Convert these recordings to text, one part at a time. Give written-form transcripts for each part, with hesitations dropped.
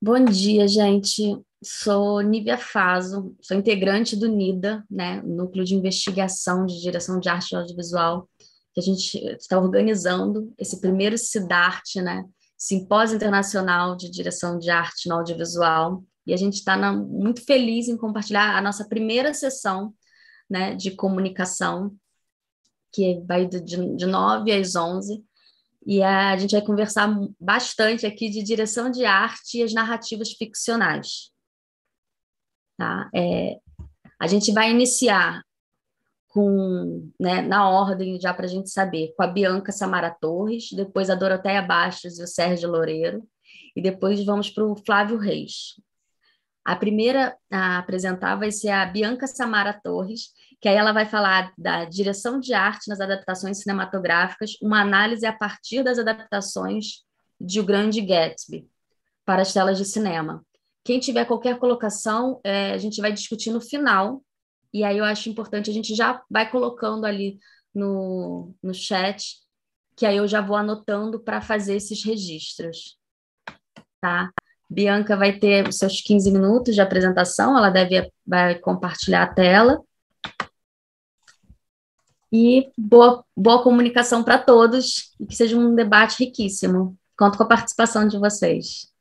Bom dia, gente. Sou Nívia Faso, sou integrante do NIDA, né, Núcleo de Investigação de Direção de Arte e Audiovisual, que a gente está organizando esse primeiro CIDART, né, Simpósio Internacional de Direção de Arte no Audiovisual, e a gente está muito feliz em compartilhar a nossa primeira sessão, né, de comunicação, que vai de 9 às 11, e a gente vai conversar bastante aqui de direção de arte e as narrativas ficcionais, tá? A gente vai iniciar com, né, na ordem, já para a gente saber, com a Bianca Samara Torres, depois a Doroteia Bastos e o Sérgio Loureiro, e depois vamos para o Flávio Reis. A primeira a apresentar vai ser a Bianca Samara Torres, que aí ela vai falar da direção de arte nas adaptações cinematográficas, uma análise a partir das adaptações de O Grande Gatsby para as telas de cinema. Quem tiver qualquer colocação, a gente vai discutir no final, e aí eu acho importante, a gente já vai colocando ali no chat, que aí eu já vou anotando para fazer esses registros, tá? Bianca vai ter os seus 15 minutos de apresentação, vai compartilhar a tela. E boa comunicação para todos, e que seja um debate riquíssimo. Conto com a participação de vocês.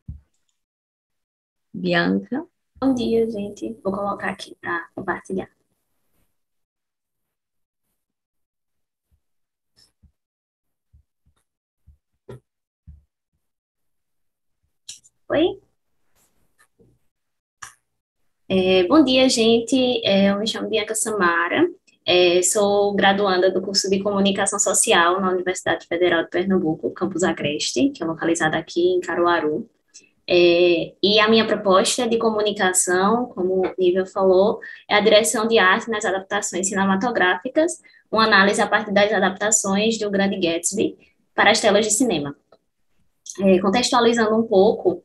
Bianca. Bom dia, gente. Vou colocar aqui para compartilhar. Oi? Bom dia, gente. Eu me chamo Bianca Samara. Sou graduanda do curso de Comunicação Social na Universidade Federal de Pernambuco, Campus Agreste, que é localizada aqui em Caruaru. E a minha proposta de comunicação, como o Nívia falou, é a direção de arte nas adaptações cinematográficas, uma análise a partir das adaptações de O Grande Gatsby para as telas de cinema. Contextualizando um pouco,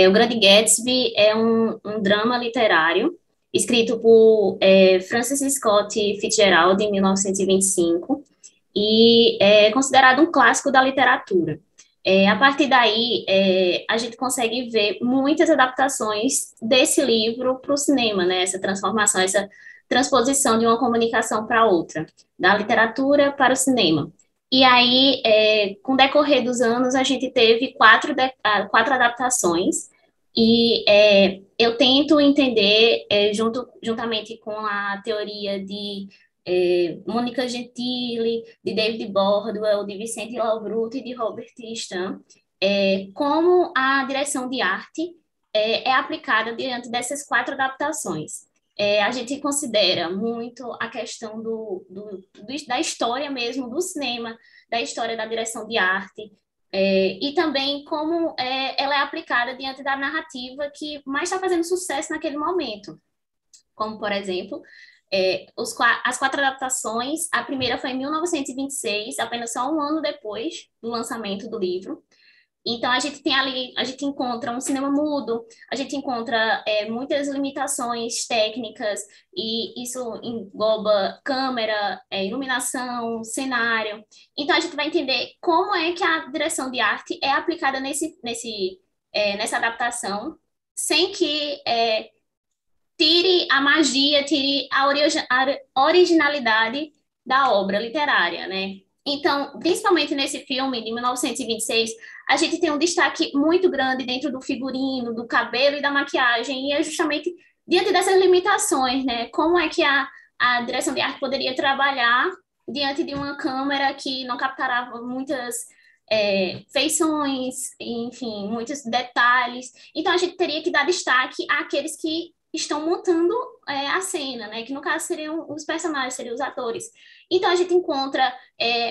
O Grande Gatsby é um drama literário escrito por Francis Scott Fitzgerald em 1925 e é considerado um clássico da literatura. A partir daí, a gente consegue ver muitas adaptações desse livro para o cinema, né? Essa transformação, essa transposição de uma comunicação para outra, da literatura para o cinema. E aí, com o decorrer dos anos, a gente teve quatro adaptações, e eu tento entender, juntamente com a teoria de Mônica Gentili, de David Bordwell, de Vicente Laubruto e de Robert Stan, como a direção de arte é aplicada diante dessas quatro adaptações. A gente considera muito a questão da história mesmo, do cinema, da história da direção de arte, e também como ela é aplicada diante da narrativa que mais está fazendo sucesso naquele momento. Como, por exemplo, as quatro adaptações, a primeira foi em 1926, apenas só um ano depois do lançamento do livro. Então, a gente tem ali, a gente encontra um cinema mudo, a gente encontra muitas limitações técnicas, e isso engloba câmera, iluminação, cenário. Então, a gente vai entender como é que a direção de arte é aplicada nessa adaptação, sem que tire a magia, tire a originalidade da obra literária, né? Então, principalmente nesse filme de 1926, a gente tem um destaque muito grande dentro do figurino, do cabelo e da maquiagem, e é justamente diante dessas limitações, né? Como é que a direção de arte poderia trabalhar diante de uma câmera que não capturava muitas feições, enfim, muitos detalhes. Então, a gente teria que dar destaque àqueles que estão montando a cena, né? Que no caso seriam os personagens, seriam os atores. Então a gente encontra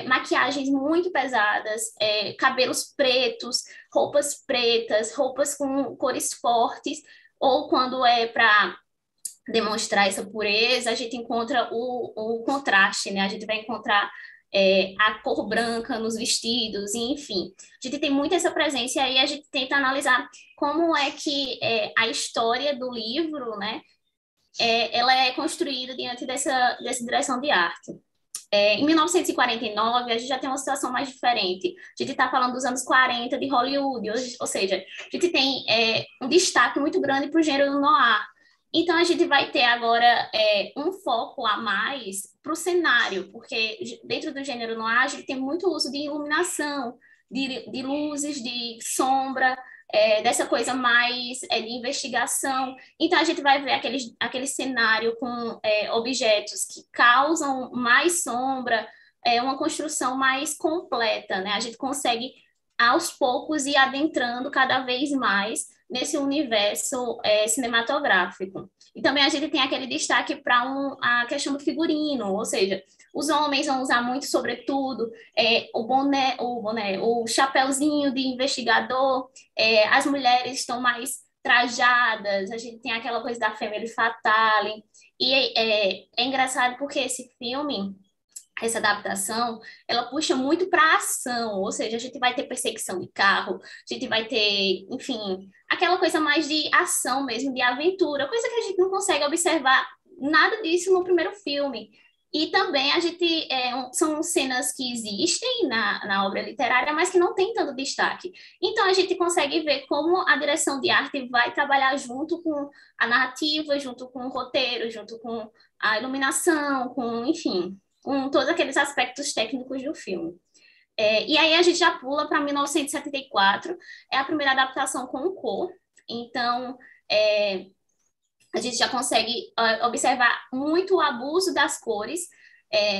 maquiagens muito pesadas, cabelos pretas, roupas com cores fortes, ou quando é para demonstrar essa pureza, a gente encontra o contraste, né? A gente vai encontrar a cor branca nos vestidos, e, enfim. A gente tem muito essa presença, e aí a gente tenta analisar como é que a história do livro, né, ela é construída diante dessa direção de arte. Em 1949, a gente já tem uma situação mais diferente. A gente está falando dos anos 40 de Hollywood, ou seja, a gente tem um destaque muito grande para o gênero noir. Então, a gente vai ter agora um foco a mais para o cenário, porque dentro do gênero noir, a gente tem muito uso de iluminação, de luzes, de sombra, dessa coisa mais de investigação. Então, a gente vai ver aquele cenário com objetos que causam mais sombra, uma construção mais completa, né? A gente consegue, aos poucos, ir adentrando cada vez mais nesse universo cinematográfico. E também a gente tem aquele destaque para a questão do figurino, ou seja, os homens vão usar muito, sobretudo, o chapéuzinho de investigador, as mulheres estão mais trajadas, a gente tem aquela coisa da Femme Fatale, e é engraçado porque esse filme, essa adaptação, ela puxa muito para a ação, ou seja, a gente vai ter perseguição de carro, a gente vai ter, enfim, aquela coisa mais de ação mesmo, de aventura, coisa que a gente não consegue observar nada disso no primeiro filme. E também a gente são cenas que existem na obra literária, mas que não tem tanto destaque. Então a gente consegue ver como a direção de arte vai trabalhar junto com a narrativa, junto com o roteiro, junto com a iluminação, com, enfim, com todos aqueles aspectos técnicos do filme. E aí a gente já pula para 1974, é a primeira adaptação com cor, então a gente já consegue observar muito o abuso das cores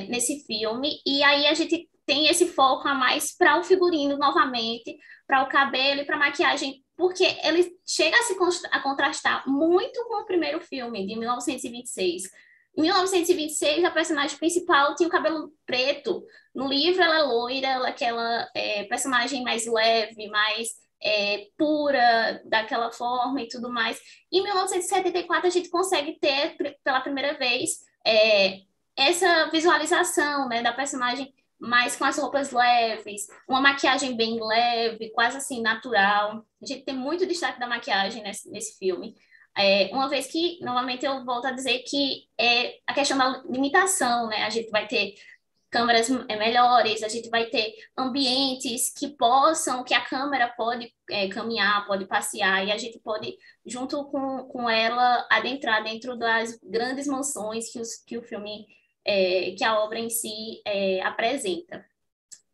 nesse filme, e aí a gente tem esse foco a mais para o figurino novamente, para o cabelo e para a maquiagem, porque ele chega a contrastar muito com o primeiro filme, de 1926. Em 1926, a personagem principal tinha o cabelo preto. No livro, ela é loira, ela é aquela personagem mais leve, mais pura, daquela forma e tudo mais. Em 1974, a gente consegue ter, pela primeira vez, essa visualização, né, da personagem mais com as roupas leves, uma maquiagem bem leve, quase assim, natural. A gente tem muito destaque da maquiagem nesse filme. Uma vez que, novamente, eu volto a dizer que é a questão da limitação, né? A gente vai ter câmeras melhores, a gente vai ter ambientes que a câmera pode caminhar, pode passear, e a gente pode, junto com ela, adentrar dentro das grandes mansões que o filme, que a obra em si apresenta.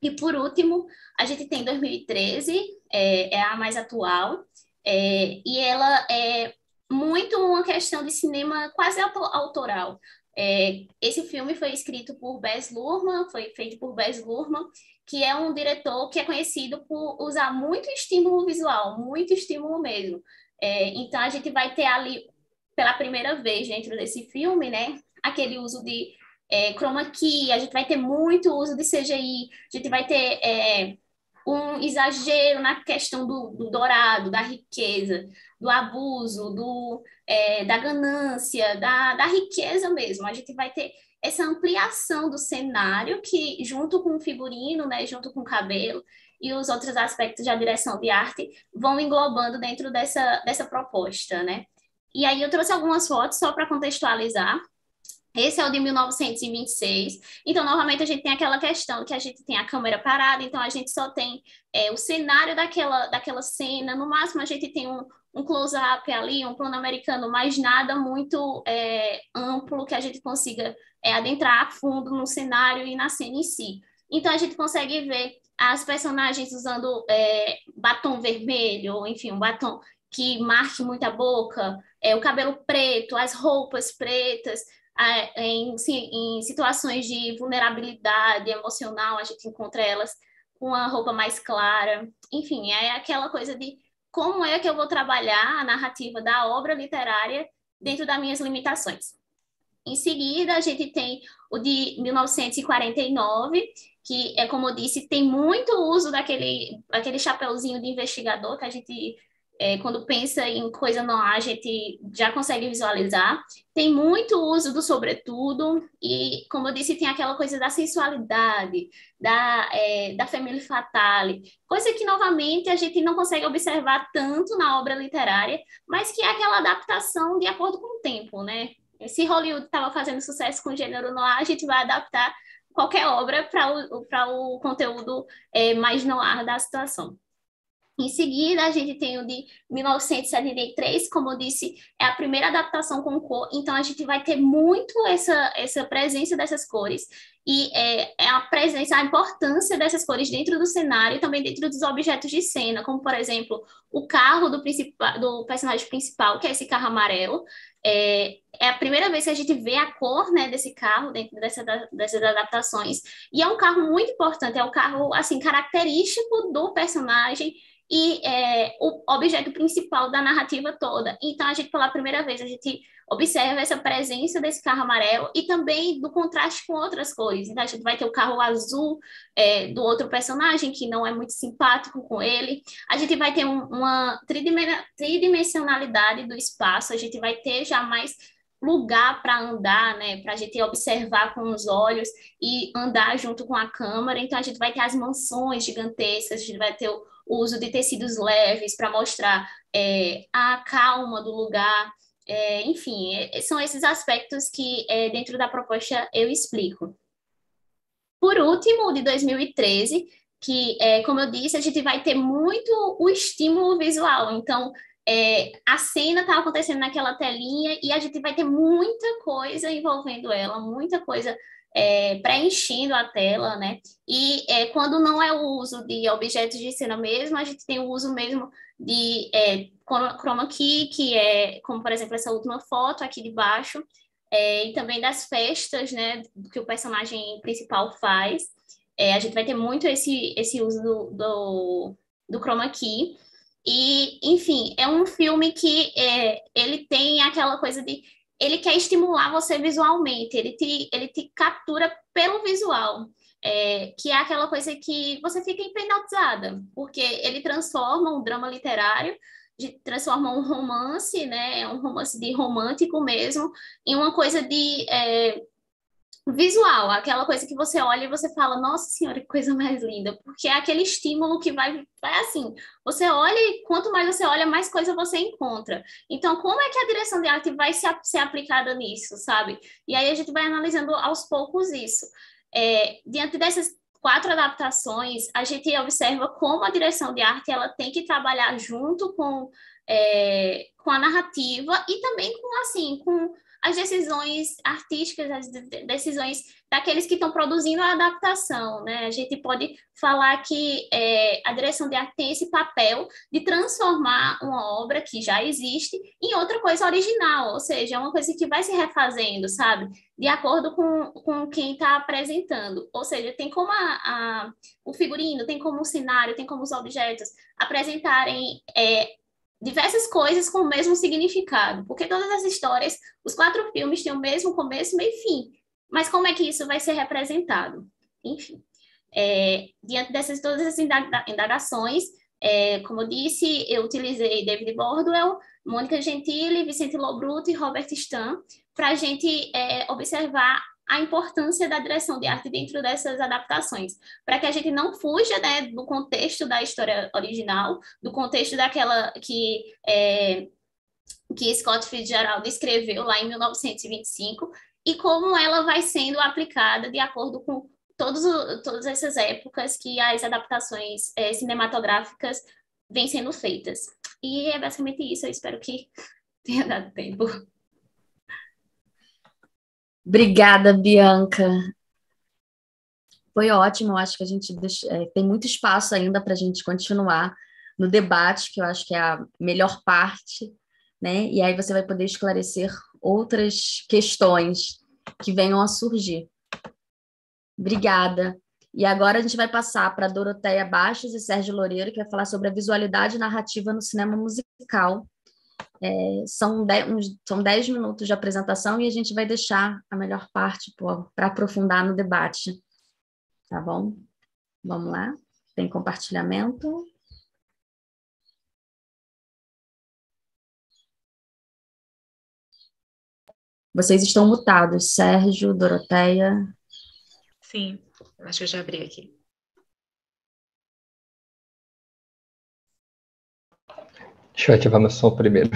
E, por último, a gente tem 2013, é a mais atual, e ela é muito uma questão de cinema quase autoral. Esse filme foi escrito por Baz Luhrmann, foi feito por Baz Luhrmann, que é um diretor que é conhecido por usar muito estímulo visual, muito estímulo mesmo. Então, a gente vai ter ali, pela primeira vez dentro desse filme, né, aquele uso de chroma key, a gente vai ter muito uso de CGI, a gente vai ter um exagero na questão do dourado, da riqueza, do abuso, da ganância, da riqueza mesmo. A gente vai ter essa ampliação do cenário que, junto com o figurino, né, junto com o cabelo e os outros aspectos da direção de arte, vão englobando dentro dessa proposta, né? E aí eu trouxe algumas fotos só para contextualizar. Esse é o de 1926. Então, novamente, a gente tem aquela questão que a gente tem a câmera parada, então a gente só tem o cenário daquela cena. No máximo, a gente tem um close-up ali, um plano americano, mas nada muito amplo que a gente consiga adentrar a fundo no cenário e na cena em si. Então, a gente consegue ver as personagens usando batom vermelho, ou enfim, um batom que marque muito a boca, o cabelo preto, as roupas pretas. Em situações de vulnerabilidade emocional, a gente encontra elas com a roupa mais clara. Enfim, é aquela coisa de como é que eu vou trabalhar a narrativa da obra literária dentro das minhas limitações. Em seguida, a gente tem o de 1949, que, como eu disse, tem muito uso daquele chapeuzinho de investigador que a gente quando pensa em coisa noir, a gente já consegue visualizar. Tem muito uso do sobretudo, e, como eu disse, tem aquela coisa da sensualidade, da famille fatale, coisa que, novamente, a gente não consegue observar tanto na obra literária, mas que é aquela adaptação de acordo com o tempo, né? Se Hollywood estava fazendo sucesso com o gênero noir, a gente vai adaptar qualquer obra para o conteúdo mais no ar da situação. Em seguida, a gente tem o de 1973, como eu disse, é a primeira adaptação com cor, então a gente vai ter muito essa presença dessas cores, e é a presença, a importância dessas cores dentro do cenário e também dentro dos objetos de cena, como, por exemplo, o carro do personagem principal, que é esse carro amarelo. É a primeira vez que a gente vê a cor, né, desse carro dentro dessas adaptações, e é um carro muito importante, é um carro, assim, característico do personagem, e o objeto principal da narrativa toda. Então, a gente, pela primeira vez, a gente observa essa presença desse carro amarelo e também do contraste com outras cores. Então, a gente vai ter o carro azul do outro personagem, que não é muito simpático com ele. A gente vai ter uma tridimensionalidade do espaço, a gente vai ter já mais lugar para andar, né, para a gente observar com os olhos e andar junto com a câmera. Então, a gente vai ter as mansões gigantescas, a gente vai ter o uso de tecidos leves para mostrar a calma do lugar. Enfim, são esses aspectos que dentro da proposta eu explico. Por último, o de 2013, que, como eu disse, a gente vai ter muito o estímulo visual. Então, a cena está acontecendo naquela telinha e a gente vai ter muita coisa envolvendo ela, muita coisa preenchendo a tela, né? E quando não é o uso de objetos de cena mesmo, a gente tem o uso mesmo de chroma key, que é, como por exemplo, essa última foto aqui de baixo, e também das festas, né, que o personagem principal faz. A gente vai ter muito esse uso do chroma key. E, enfim, é um filme que ele tem aquela coisa de ele quer estimular você visualmente, ele te captura pelo visual, que é aquela coisa que você fica hipnotizada, porque ele transforma um drama literário, transforma um romance, né, um romance de romântico mesmo, em uma coisa de visual, aquela coisa que você olha e você fala, nossa senhora, que coisa mais linda, porque é aquele estímulo que vai assim, você olha e quanto mais você olha, mais coisa você encontra. Então, como é que a direção de arte vai ser aplicada nisso, sabe? E aí a gente vai analisando aos poucos isso. Diante dessas 4 adaptações, a gente observa como a direção de arte ela tem que trabalhar junto com a narrativa e também com, assim, com as decisões artísticas, as decisões daqueles que estão produzindo a adaptação, né? A gente pode falar que a direção de arte tem esse papel de transformar uma obra que já existe em outra coisa original, ou seja, é uma coisa que vai se refazendo, sabe? De acordo com quem está apresentando. Ou seja, tem como o figurino, tem como o cenário, tem como os objetos apresentarem diversas coisas com o mesmo significado, porque todas as histórias, os 4 filmes têm o mesmo começo, meio e fim, mas como é que isso vai ser representado? Enfim, diante dessas todas essas indagações, como eu disse, eu utilizei David Bordwell, Mônica Gentili, Vicente Lobruto e Robert Stan para a gente observar a importância da direção de arte dentro dessas adaptações, para que a gente não fuja, né, do contexto da história original, do contexto daquela que Scott Fitzgerald escreveu lá em 1925, e como ela vai sendo aplicada de acordo com todas essas épocas que as adaptações cinematográficas vêm sendo feitas. E é basicamente isso, eu espero que tenha dado tempo. Obrigada, Bianca. Foi ótimo, eu acho que a gente tem muito espaço ainda para a gente continuar no debate, que eu acho que é a melhor parte, né? E aí você vai poder esclarecer outras questões que venham a surgir. Obrigada. E agora a gente vai passar para Doroteia Bastos e Sérgio Loureiro, que vai falar sobre a visualidade narrativa no cinema musical. São 10 minutos de apresentação e a gente vai deixar a melhor parte para aprofundar no debate. Tá bom? Vamos lá? Tem compartilhamento. Vocês estão mutados, Sérgio, Doroteia. Sim, acho que eu já abri aqui. Deixa eu ativar meu som primeiro.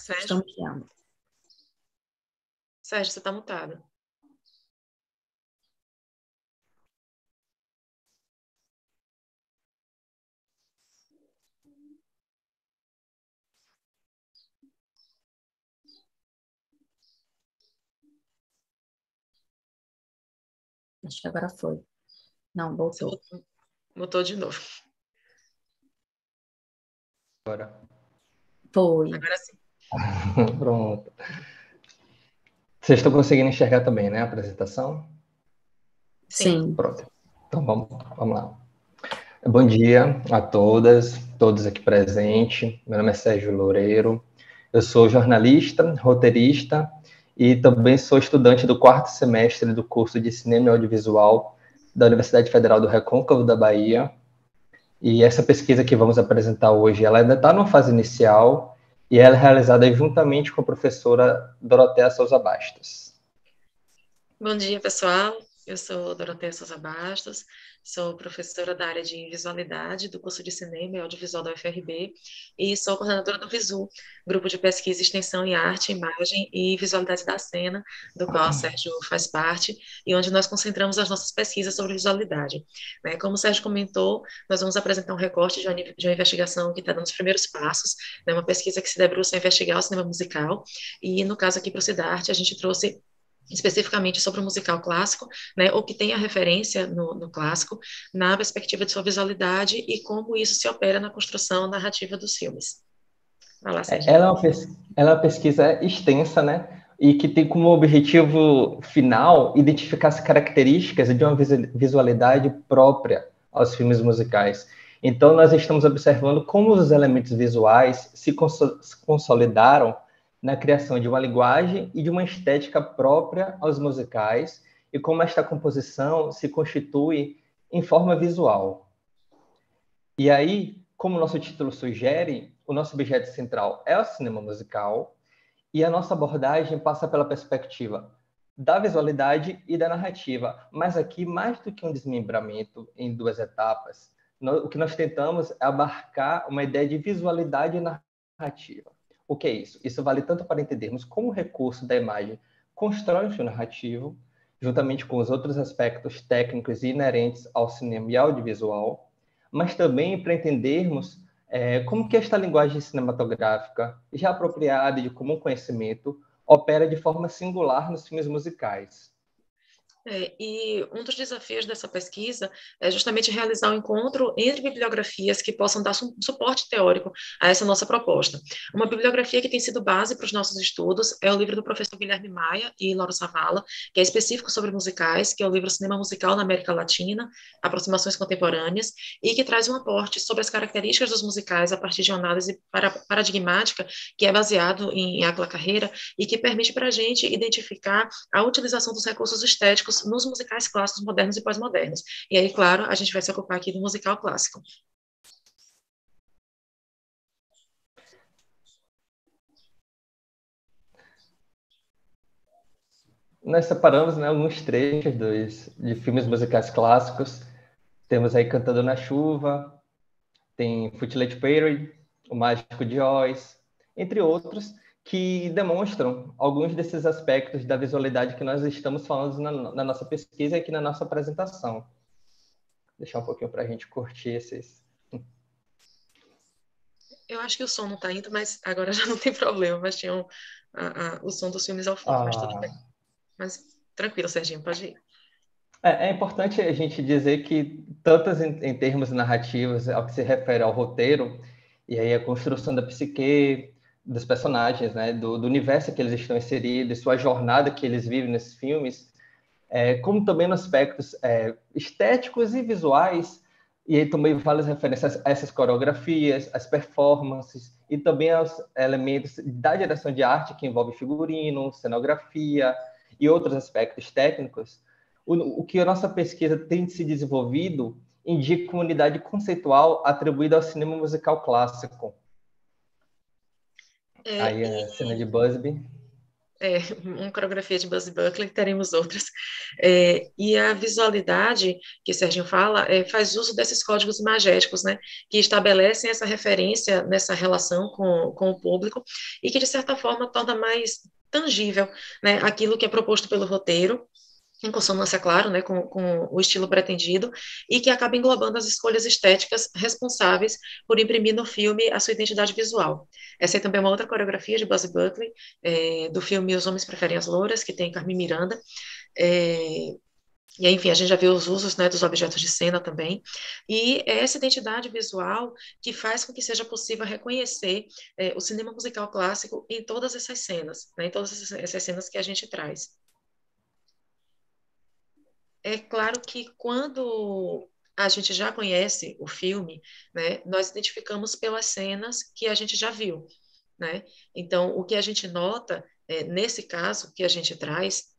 Sérgio, Estamos vendo. Sérgio, você está mutado. Acho que agora foi. Não, Você voltou. mutou de novo. Agora. Foi. Agora sim. Pronto. Vocês estão conseguindo enxergar também, né, a apresentação? Sim. Sim. Pronto. Então vamos lá. Bom dia a todas, todos aqui presentes. Meu nome é Sérgio Loureiro. Eu sou jornalista, roteirista e também sou estudante do 4º semestre do curso de Cinema e Audiovisual da Universidade Federal do Recôncavo da Bahia. E essa pesquisa que vamos apresentar hoje, ela ainda está numa fase inicial e ela é realizada juntamente com a professora Doroteia Souza Bastos. Bom dia, pessoal. Eu sou Doroteia Souza Bastos, sou professora da área de visualidade do curso de Cinema e Audiovisual da UFRB e sou coordenadora do VISU, Grupo de Pesquisa, Extensão em Arte, Imagem e Visualidade da Cena, do qual o Sérgio faz parte, e onde nós concentramos as nossas pesquisas sobre visualidade. Como o Sérgio comentou, nós vamos apresentar um recorte de uma investigação que está dando os primeiros passos, uma pesquisa que se debruça a investigar o cinema musical, e no caso aqui para o Cidarte, a gente trouxe especificamente sobre o musical clássico, ou que tem a referência no clássico, na perspectiva de sua visualidade e como isso se opera na construção narrativa dos filmes. Vai lá, Sérgio. Ela é uma pesquisa extensa, né? E que tem como objetivo final identificar as características de uma visualidade própria aos filmes musicais. Então, nós estamos observando como os elementos visuais se consolidaram na criação de uma linguagem e de uma estética própria aos musicais e como esta composição se constitui em forma visual. E aí, como o nosso título sugere, o nosso objeto central é o cinema musical e a nossa abordagem passa pela perspectiva da visualidade e da narrativa. Mas aqui, mais do que um desmembramento em duas etapas, o que nós tentamos é abarcar uma ideia de visualidade e narrativa. O que é isso? Isso vale tanto para entendermos como o recurso da imagem constrói o seu narrativo, juntamente com os outros aspectos técnicos e inerentes ao cinema e audiovisual, mas também para entendermos como que esta linguagem cinematográfica, já apropriada e de comum conhecimento, opera de forma singular nos filmes musicais. E um dos desafios dessa pesquisa é justamente realizar um encontro entre bibliografias que possam dar suporte teórico a essa nossa proposta. Uma bibliografia que tem sido base para os nossos estudos é o livro do professor Guilherme Maia e Lauro Savala, que é específico sobre musicais, que é o livro Cinema Musical na América Latina, Aproximações Contemporâneas, e que traz um aporte sobre as características dos musicais a partir de uma análise paradigmática, que é baseado em Acla Carreira, e que permite para a gente identificar a utilização dos recursos estéticos nos musicais clássicos, modernos e pós-modernos. E aí, claro, a gente vai se ocupar aqui do musical clássico. Nós separamos, né, alguns trechos de filmes musicais clássicos. Temos aí Cantando na Chuva, tem Footlight Parade, O Mágico de Oz, entre outros, que demonstram alguns desses aspectos da visualidade que nós estamos falando na nossa pesquisa e aqui na nossa apresentação. Vou deixar um pouquinho para a gente curtir esses. Eu acho que o som não está indo, mas agora já não tem problema, mas tinha o som dos filmes ao fundo, mas tudo bem. Mas tranquilo, Serginho, pode ir. É importante a gente dizer que, tanto em termos narrativos, ao que se refere ao roteiro, e aí a construção da psique, dos personagens, né, do universo que eles estão inseridos, sua jornada que eles vivem nesses filmes, como também nos aspectos estéticos e visuais, e aí também várias referências a essas coreografias, as performances, e também aos elementos da direção de arte, que envolve figurino, cenografia e outros aspectos técnicos. O que a nossa pesquisa tem se desenvolvido indica uma unidade conceitual atribuída ao cinema musical clássico. Aí a cena de Busby. uma coreografia de Busby Berkeley, teremos outras. E a visualidade que Serginho fala faz uso desses códigos imagéticos, né, que estabelecem essa referência nessa relação com o público e que, de certa forma, torna mais tangível, né, aquilo que é proposto pelo roteiro, em consonância, claro, né, com o estilo pretendido, e que acaba englobando as escolhas estéticas responsáveis por imprimir no filme a sua identidade visual. Essa é também uma outra coreografia de Busby Berkeley, do filme Os Homens Preferem as Louras, que tem Carmen Miranda, e, enfim, a gente já viu os usos, né, dos objetos de cena também, e é essa identidade visual que faz com que seja possível reconhecer o cinema musical clássico em todas essas cenas, né, em todas essas cenas que a gente traz. É claro que quando a gente já conhece o filme, né, nós identificamos pelas cenas que a gente já viu, né? Então, o que a gente nota, nesse caso que a gente traz,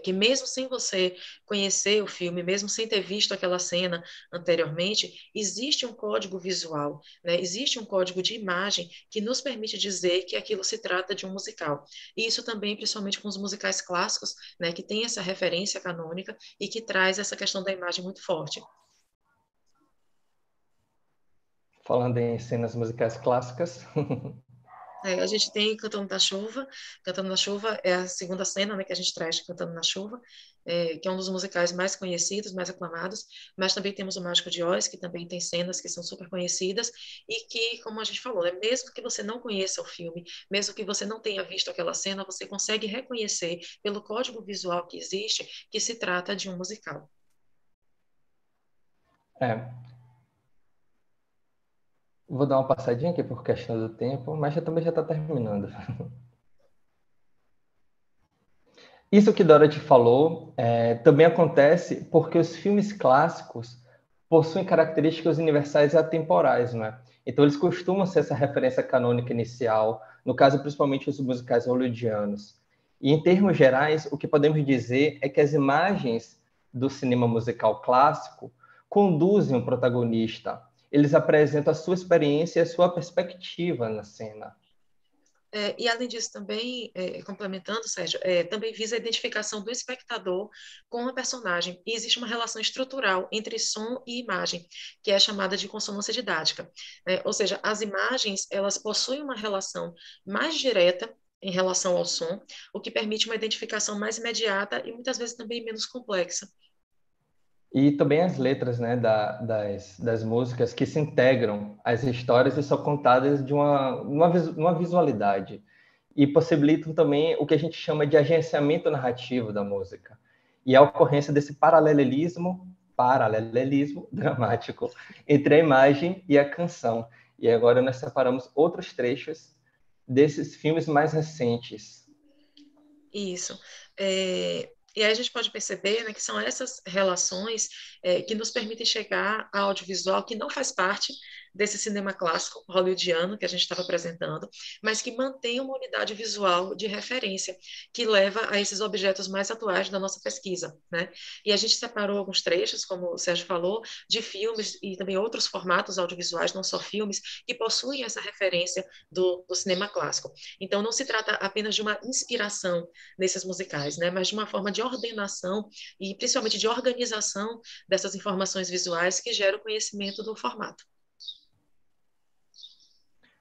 que mesmo sem você conhecer o filme, mesmo sem ter visto aquela cena anteriormente, existe um código visual, né? Existe um código de imagem que nos permite dizer que aquilo se trata de um musical. E isso também, principalmente com os musicais clássicos, né, que tem essa referência canônica e que traz essa questão da imagem muito forte. Falando em cenas musicais clássicas, A gente tem Cantando na Chuva. Cantando na Chuva é a segunda cena, né, que a gente traz de Cantando na Chuva, que é um dos musicais mais conhecidos, mais aclamados, mas também temos o Mágico de Oz, que também tem cenas que são super conhecidas e que, como a gente falou, né, mesmo que você não conheça o filme, mesmo que você não tenha visto aquela cena, você consegue reconhecer pelo código visual que existe que se trata de um musical. Vou dar uma passadinha aqui por questão do tempo, mas também já está terminando. Isso que Dorothy falou também acontece porque os filmes clássicos possuem características universais e atemporais, não é? Então, eles costumam ser essa referência canônica inicial, no caso, principalmente os musicais hollywoodianos. E, em termos gerais, o que podemos dizer é que as imagens do cinema musical clássico conduzem o protagonista. Eles apresentam a sua experiência e a sua perspectiva na cena. E, além disso, também, complementando, Sérgio, também visa a identificação do espectador com a personagem. E existe uma relação estrutural entre som e imagem, que é chamada de consonância didática. Ou seja, as imagens, elas possuem uma relação mais direta em relação ao som, o que permite uma identificação mais imediata e, muitas vezes, também menos complexa. E também as letras, né, das músicas que se integram às histórias e são contadas de uma visualidade. E possibilitam também o que a gente chama de agenciamento narrativo da música. E a ocorrência desse paralelismo dramático entre a imagem e a canção. E agora nós separamos outros trechos desses filmes mais recentes. Isso. E aí a gente pode perceber, né, que são essas relações que nos permitem chegar ao audiovisual que não faz parte desse cinema clássico hollywoodiano que a gente estava apresentando, mas que mantém uma unidade visual de referência que leva a esses objetos mais atuais da nossa pesquisa, né? E a gente separou alguns trechos, como o Sérgio falou, de filmes e também outros formatos audiovisuais, não só filmes, que possuem essa referência do cinema clássico. Então, não se trata apenas de uma inspiração nesses musicais, né, mas de uma forma de ordenação e principalmente de organização dessas informações visuais que gera o conhecimento do formato.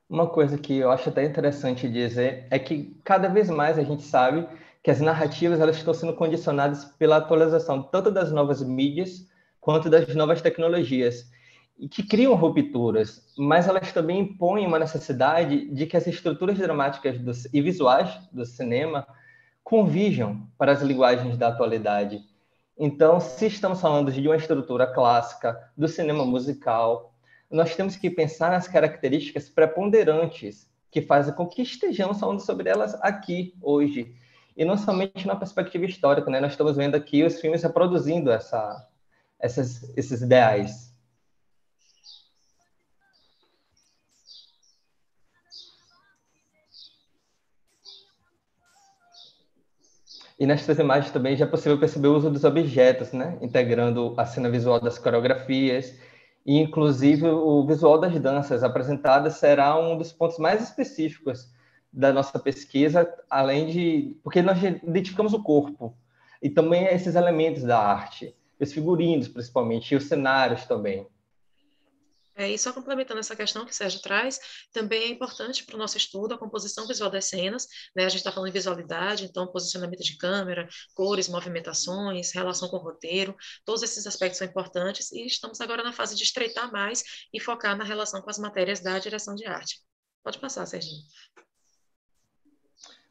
Uma coisa que eu acho até interessante dizer é que cada vez mais a gente sabe que as narrativas elas estão sendo condicionadas pela atualização tanto das novas mídias quanto das novas tecnologias, e que criam rupturas, mas elas também impõem uma necessidade de que as estruturas dramáticas e visuais do cinema convirjam para as linguagens da atualidade. Então, se estamos falando de uma estrutura clássica do cinema musical, nós temos que pensar nas características preponderantes que fazem com que estejamos falando sobre elas aqui, hoje. E não somente na perspectiva histórica, né? Nós estamos vendo aqui os filmes reproduzindo esses ideais. E nessas imagens também já é possível perceber o uso dos objetos, né? Integrando a cena visual das coreografias. E, inclusive, o visual das danças apresentadas será um dos pontos mais específicos da nossa pesquisa, além de... Porque nós identificamos o corpo e também esses elementos da arte, os figurinos, principalmente, e os cenários também. E só complementando essa questão que o Sérgio traz, também é importante para o nosso estudo a composição visual das cenas, né? A gente está falando em visualidade, então posicionamento de câmera, cores, movimentações, relação com o roteiro, todos esses aspectos são importantes e estamos agora na fase de estreitar mais e focar na relação com as matérias da direção de arte. Pode passar, Serginho.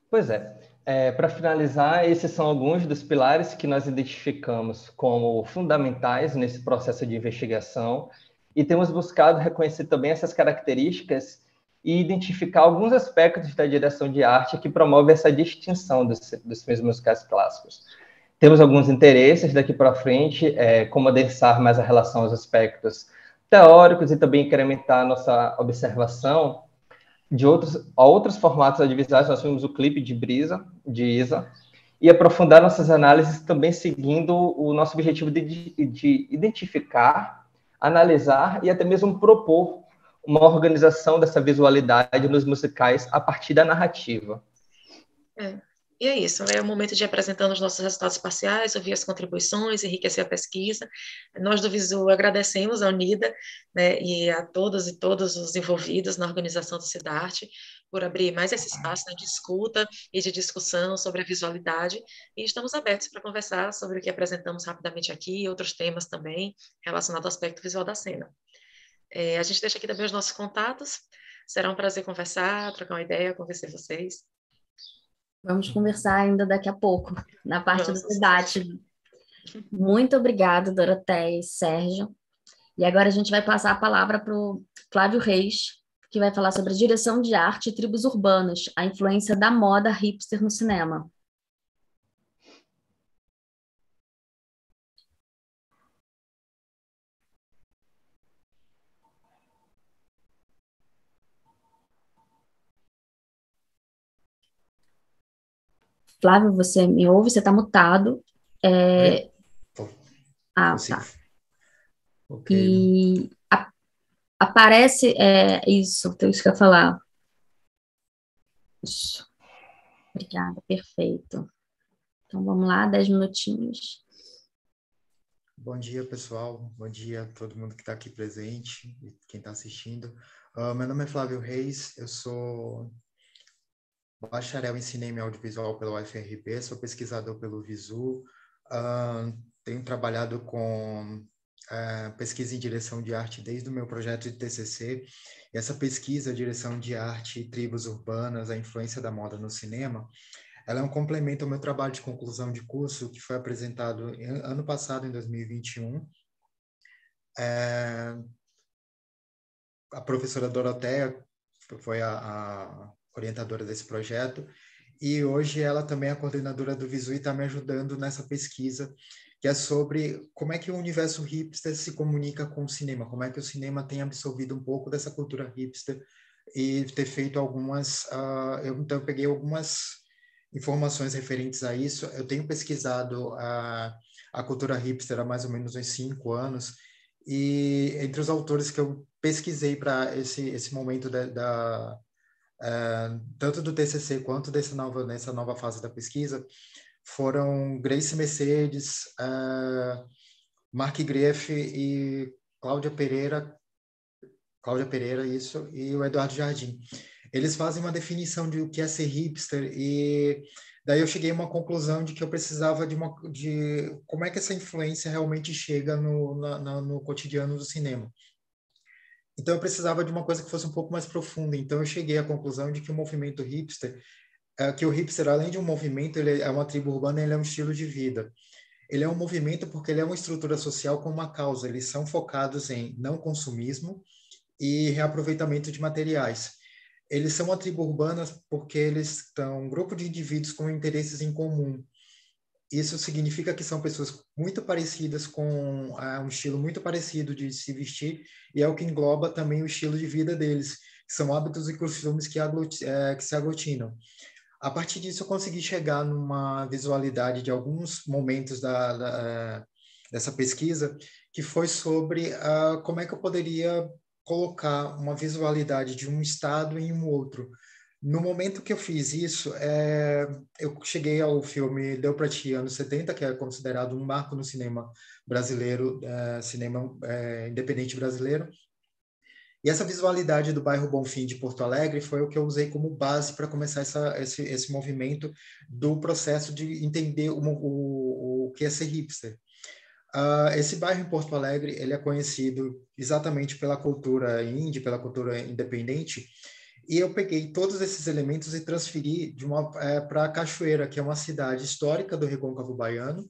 Pois é, para finalizar, esses são alguns dos pilares que nós identificamos como fundamentais nesse processo de investigação e temos buscado reconhecer também essas características e identificar alguns aspectos da direção de arte que promove essa distinção dos filmes musicais clássicos. Temos alguns interesses daqui para frente, como adensar mais a relação aos aspectos teóricos e também incrementar a nossa observação de outros formatos audiovisuais. Nós vimos o clipe de Isa, e aprofundar nossas análises também seguindo o nosso objetivo de identificar, analisar e até mesmo propor uma organização dessa visualidade nos musicais a partir da narrativa. E é isso, é o momento de apresentar os nossos resultados parciais, ouvir as contribuições, enriquecer a pesquisa. Nós do Visu agradecemos a Unida, né, e a todas e todos os envolvidos na organização do Cidarte por abrir mais esse espaço, né, de escuta e de discussão sobre a visualidade, e estamos abertos para conversar sobre o que apresentamos rapidamente aqui e outros temas também relacionados ao aspecto visual da cena. A gente deixa aqui também os nossos contatos, será um prazer conversar, trocar uma ideia, convencer vocês. Vamos conversar ainda daqui a pouco, na parte do debate. Muito obrigada, Doroteia e Sérgio. E agora a gente vai passar a palavra para o Flávio Reis, que vai falar sobre a direção de arte e tribos urbanas, a influência da moda hipster no cinema. Flávio, você me ouve? Você está mutado. Tá. Okay. E aparece isso que eu ia falar. Isso. Obrigada, perfeito. Então, vamos lá, 10 minutinhos. Bom dia, pessoal. Bom dia a todo mundo que está aqui presente e quem está assistindo. Meu nome é Flávio Reis, eu sou bacharel em Cinema e Audiovisual pela UFRB, sou pesquisador pelo Visu, tenho trabalhado com pesquisa em direção de arte desde o meu projeto de TCC. E essa pesquisa, direção de arte e tribos urbanas, a influência da moda no cinema, ela é um complemento ao meu trabalho de conclusão de curso, que foi apresentado ano passado, em 2021. A professora Doroteia foi a orientadora desse projeto, e hoje ela também é a coordenadora do Visu e está me ajudando nessa pesquisa, que é sobre como é que o universo hipster se comunica com o cinema, como é que o cinema tem absorvido um pouco dessa cultura hipster e ter feito algumas... Então, eu peguei algumas informações referentes a isso. Eu tenho pesquisado a cultura hipster há mais ou menos uns 5 anos, e entre os autores que eu pesquisei para esse momento tanto do TCC quanto nessa nova fase da pesquisa, foram Grace Mercedes, Mark Greff e Cláudia Pereira, isso, e o Eduardo Jardim. Eles fazem uma definição de o que é ser hipster, e daí eu cheguei a uma conclusão de que eu precisava de como é que essa influência realmente chega no cotidiano do cinema. Então eu precisava de uma coisa que fosse um pouco mais profunda. Então eu cheguei à conclusão de que o movimento hipster, que o hipster, além de um movimento, ele é uma tribo urbana, ele é um estilo de vida. Ele é um movimento porque ele é uma estrutura social com uma causa. Eles são focados em não consumismo e reaproveitamento de materiais. Eles são uma tribo urbana porque eles são um grupo de indivíduos com interesses em comum. Isso significa que são pessoas muito parecidas, com um estilo muito parecido de se vestir, e é o que engloba também o estilo de vida deles, que são hábitos e costumes que se aglutinam. A partir disso, eu consegui chegar numa visualidade de alguns momentos dessa pesquisa, que foi sobre como é que eu poderia colocar uma visualidade de um estado em um outro. No momento que eu fiz isso, eu cheguei ao filme Deu Pra Ti, anos 70, que é considerado um marco no cinema brasileiro, cinema independente brasileiro. E essa visualidade do bairro Bonfim de Porto Alegre foi o que eu usei como base para começar esse movimento do processo de entender o que é ser hipster. Esse bairro em Porto Alegre, ele é conhecido exatamente pela cultura indie, pela cultura independente, e eu peguei todos esses elementos e transferi para Cachoeira, que é uma cidade histórica do Recôncavo Baiano,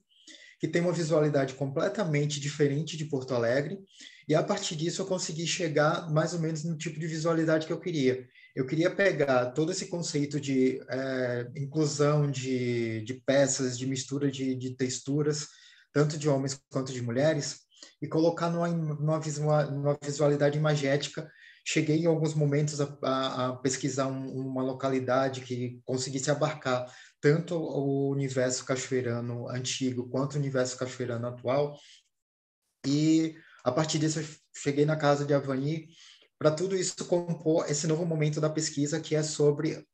que tem uma visualidade completamente diferente de Porto Alegre, e a partir disso eu consegui chegar mais ou menos no tipo de visualidade que eu queria. Eu queria pegar todo esse conceito de inclusão de peças, de mistura de texturas, tanto de homens quanto de mulheres, e colocar numa visualidade imagética. Cheguei em alguns momentos a pesquisar uma localidade que conseguisse abarcar tanto o universo cachoeirano antigo quanto o universo cachoeirano atual. E a partir disso eu cheguei na casa de Avani para tudo isso compor esse novo momento da pesquisa, que é sobre o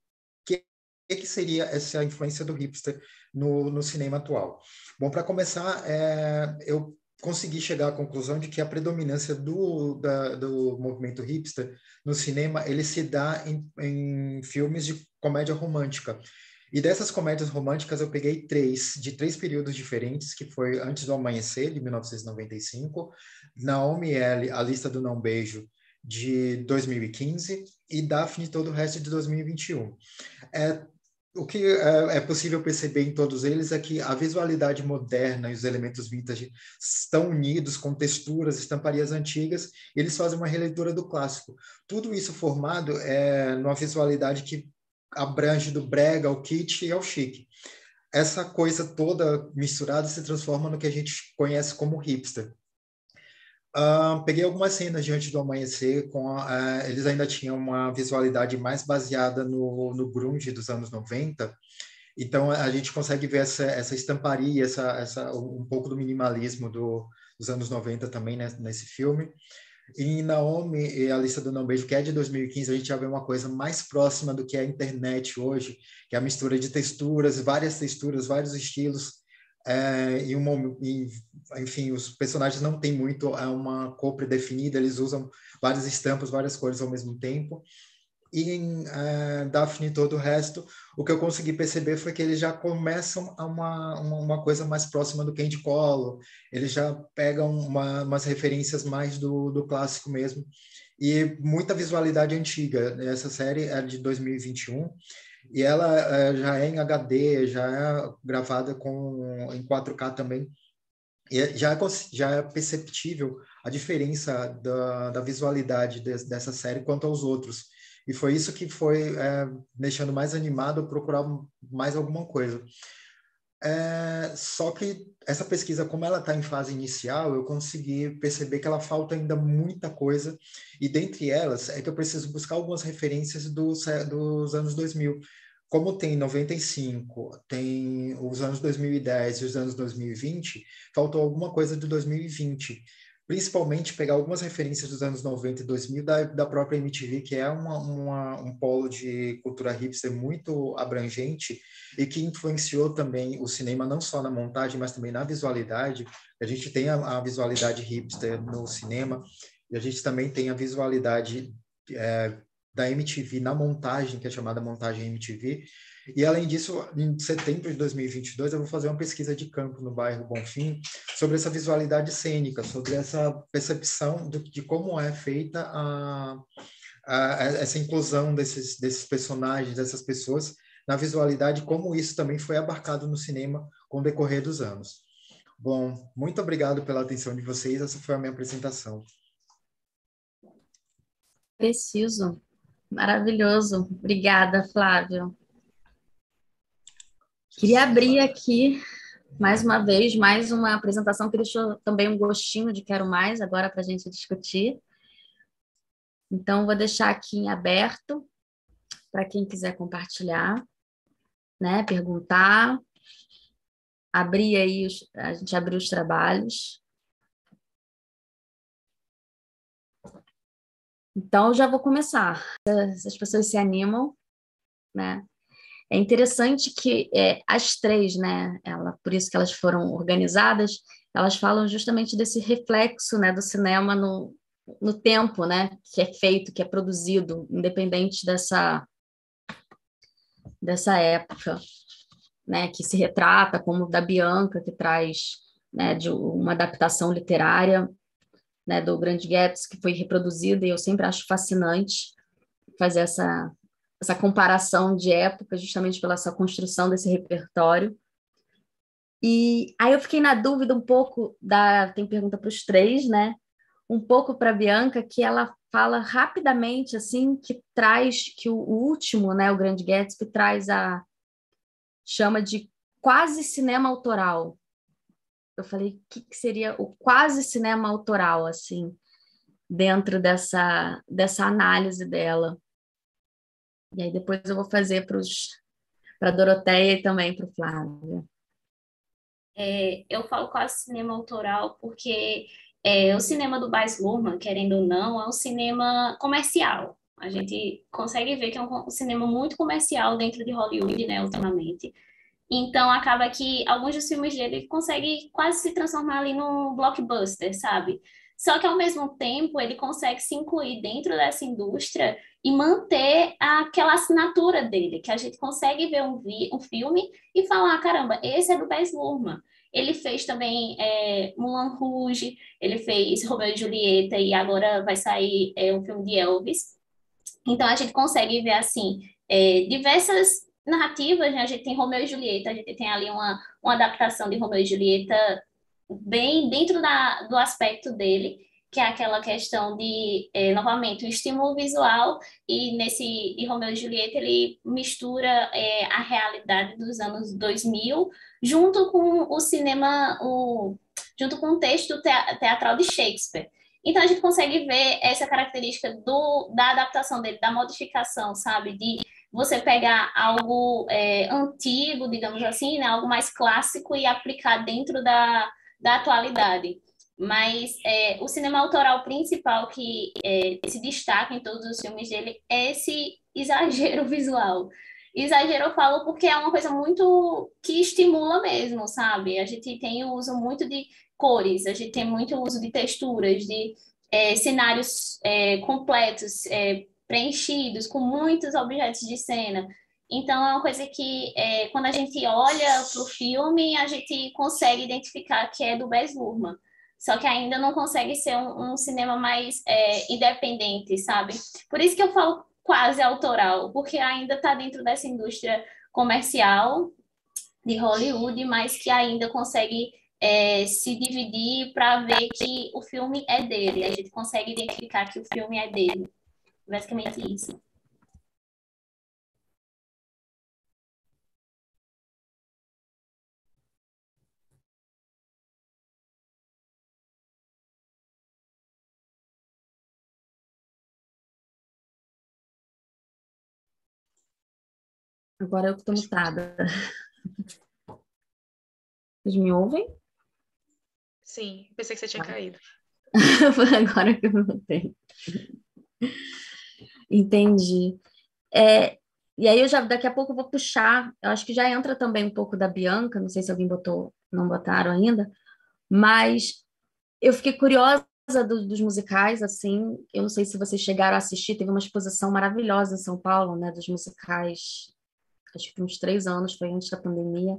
que seria essa influência do hipster no cinema atual. Bom, para começar, eu consegui chegar à conclusão de que a predominância do movimento hipster no cinema ele se dá em filmes de comédia romântica. E dessas comédias românticas eu peguei de três períodos diferentes, que foi Antes do Amanhecer, de 1995, Naomi L., A Lista do Não Beijo, de 2015, e Daphne, Todo o Resto, de 2021. O que é possível perceber em todos eles é que a visualidade moderna e os elementos vintage estão unidos com texturas, estamparias antigas, e eles fazem uma releitura do clássico. Tudo isso formado numa visualidade que abrange do brega ao kitsch e ao chique. Essa coisa toda misturada se transforma no que a gente conhece como hipster. Peguei algumas cenas de Antes do Amanhecer, eles ainda tinham uma visualidade mais baseada no grunge dos anos 90, então a gente consegue ver essa estamparia, um pouco do minimalismo dos anos 90 também, né, nesse filme. Em Naomi e A Lista do Não Beijo, que é de 2015, a gente já vê uma coisa mais próxima do que é a internet hoje, que é a mistura de texturas, vários estilos, enfim, os personagens não têm muito uma cor predefinida, eles usam várias estampas, várias cores ao mesmo tempo. E em Daphne e Todo o Resto, o que eu consegui perceber foi que eles já começam a uma coisa mais próxima do Candy Colo, eles já pegam umas referências mais do clássico mesmo, e muita visualidade antiga. Essa série é de 2021, e ela já é em HD, já é gravada em 4K também, e já é perceptível a diferença da visualidade dessa série quanto aos outros. E foi isso que foi deixando mais animado a procurar mais alguma coisa. Só que essa pesquisa, como ela está em fase inicial, eu consegui perceber que ela falta ainda muita coisa, e dentre elas é que eu preciso buscar algumas referências dos anos 2000. Como tem 95, tem os anos 2010 e os anos 2020, faltou alguma coisa de 2020. Principalmente pegar algumas referências dos anos 90 e 2000 da própria MTV, que é um polo de cultura hipster muito abrangente e que influenciou também o cinema, não só na montagem, mas também na visualidade. A gente tem a visualidade hipster no cinema, e a gente também tem a visualidade da MTV na montagem, que é chamada montagem MTV. E, além disso, em setembro de 2022, eu vou fazer uma pesquisa de campo no bairro Bonfim sobre essa visualidade cênica, sobre essa percepção de como é feita essa inclusão desses personagens, dessas pessoas na visualidade, como isso também foi abarcado no cinema com o decorrer dos anos. Bom, muito obrigado pela atenção de vocês. Essa foi a minha apresentação. Preciso. Maravilhoso. Obrigada, Flávio. Queria abrir aqui, mais uma vez, mais uma apresentação que deixou também um gostinho de quero mais agora para a gente discutir. Então, vou deixar aqui em aberto para quem quiser compartilhar, né, perguntar, abrir aí, a gente abriu os trabalhos. Então, já vou começar. Se as pessoas se animam, né? É interessante que as três, né, por isso que elas foram organizadas, elas falam justamente desse reflexo, né, do cinema no tempo, né, que é feito, que é produzido, independente dessa época, né, que se retrata, como o da Bianca, que traz, né, de uma adaptação literária, né, do Grande Gatsby, que foi reproduzida, e eu sempre acho fascinante fazer essa comparação de época, justamente pela essa construção desse repertório. E aí eu fiquei na dúvida um pouco tem pergunta para os três, né? Um pouco para a Bianca, que ela fala rapidamente, assim, que o último, né, o Grande Gatsby, chama de quase cinema autoral. Eu falei, o que seria o quase cinema autoral, assim, dentro dessa análise dela? E aí depois eu vou fazer para a Doroteia e também para o Flávio. Eu falo quase cinema autoral porque o cinema do Baz Luhrmann, querendo ou não, é um cinema comercial. A gente consegue ver que é um cinema muito comercial dentro de Hollywood, né, ultimamente. Então, acaba que alguns dos filmes dele conseguem quase se transformar ali num blockbuster, sabe? Só que, ao mesmo tempo, ele consegue se incluir dentro dessa indústria e manter aquela assinatura dele, que a gente consegue ver um filme e falar, ah, caramba, esse é do Baz Luhrmann. Ele fez também Moulin Rouge, ele fez Romeu e Julieta e agora vai sair um filme de Elvis. Então, a gente consegue ver, assim, diversas narrativas, né? A gente tem Romeu e Julieta, a gente tem ali uma adaptação de Romeu e Julieta bem dentro do aspecto dele, que é aquela questão de, novamente, o estímulo visual, e de Romeu e Julieta ele mistura a realidade dos anos 2000 junto com o cinema, junto com o texto teatral de Shakespeare. Então a gente consegue ver essa característica da adaptação dele, da modificação, sabe? De você pegar algo antigo, digamos assim, né? Algo mais clássico e aplicar dentro da atualidade. Mas o cinema autoral principal que se destaca em todos os filmes dele é esse exagero visual. Exagero eu falo porque é uma coisa muito que estimula mesmo, sabe? A gente tem o uso muito de cores, a gente tem muito uso de texturas, de cenários completos, preenchidos, com muitos objetos de cena. Então, é uma coisa que, quando a gente olha para o filme, a gente consegue identificar que é do Baz Luhrmann. Só que ainda não consegue ser um cinema mais independente, sabe? Por isso que eu falo quase autoral, porque ainda está dentro dessa indústria comercial de Hollywood, mas que ainda consegue se dividir para ver que o filme é dele. A gente consegue identificar que o filme é dele. Basicamente isso. Agora eu que estou mutada. Vocês me ouvem? Sim, pensei que você tinha caído. Agora que eu voltei. Entendi. E aí daqui a pouco eu vou puxar, eu acho que já entra também um pouco da Bianca, não sei se alguém não botaram ainda, mas eu fiquei curiosa dos musicais, assim, eu não sei se vocês chegaram a assistir, teve uma exposição maravilhosa em São Paulo, né, dos musicais, acho que uns 3 anos, foi antes da pandemia,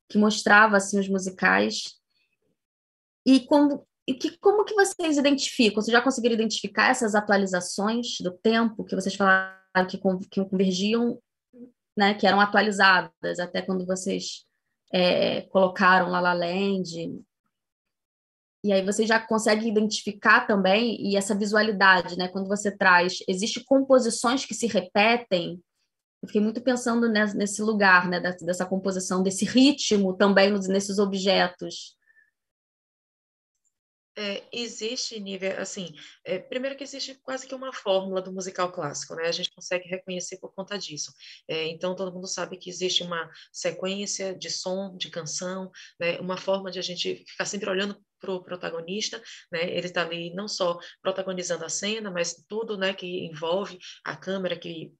que mostrava, assim, os musicais, como que vocês identificam? Vocês já conseguiram identificar essas atualizações do tempo que vocês falaram que convergiam, né, que eram atualizadas até quando vocês colocaram La La Land? E aí você já consegue identificar também, e essa visualidade, né? Quando você traz, existem composições que se repetem. Eu fiquei muito pensando nesse lugar, né? Dessa composição, desse ritmo também nesses objetos. Existe nível, assim, primeiro que existe quase que uma fórmula do musical clássico, né? A gente consegue reconhecer por conta disso. Então, todo mundo sabe que existe uma sequência de som, de canção, né? Uma forma de a gente ficar sempre olhando para o protagonista, né? Ele está ali não só protagonizando a cena, mas tudo, né, que envolve a câmera que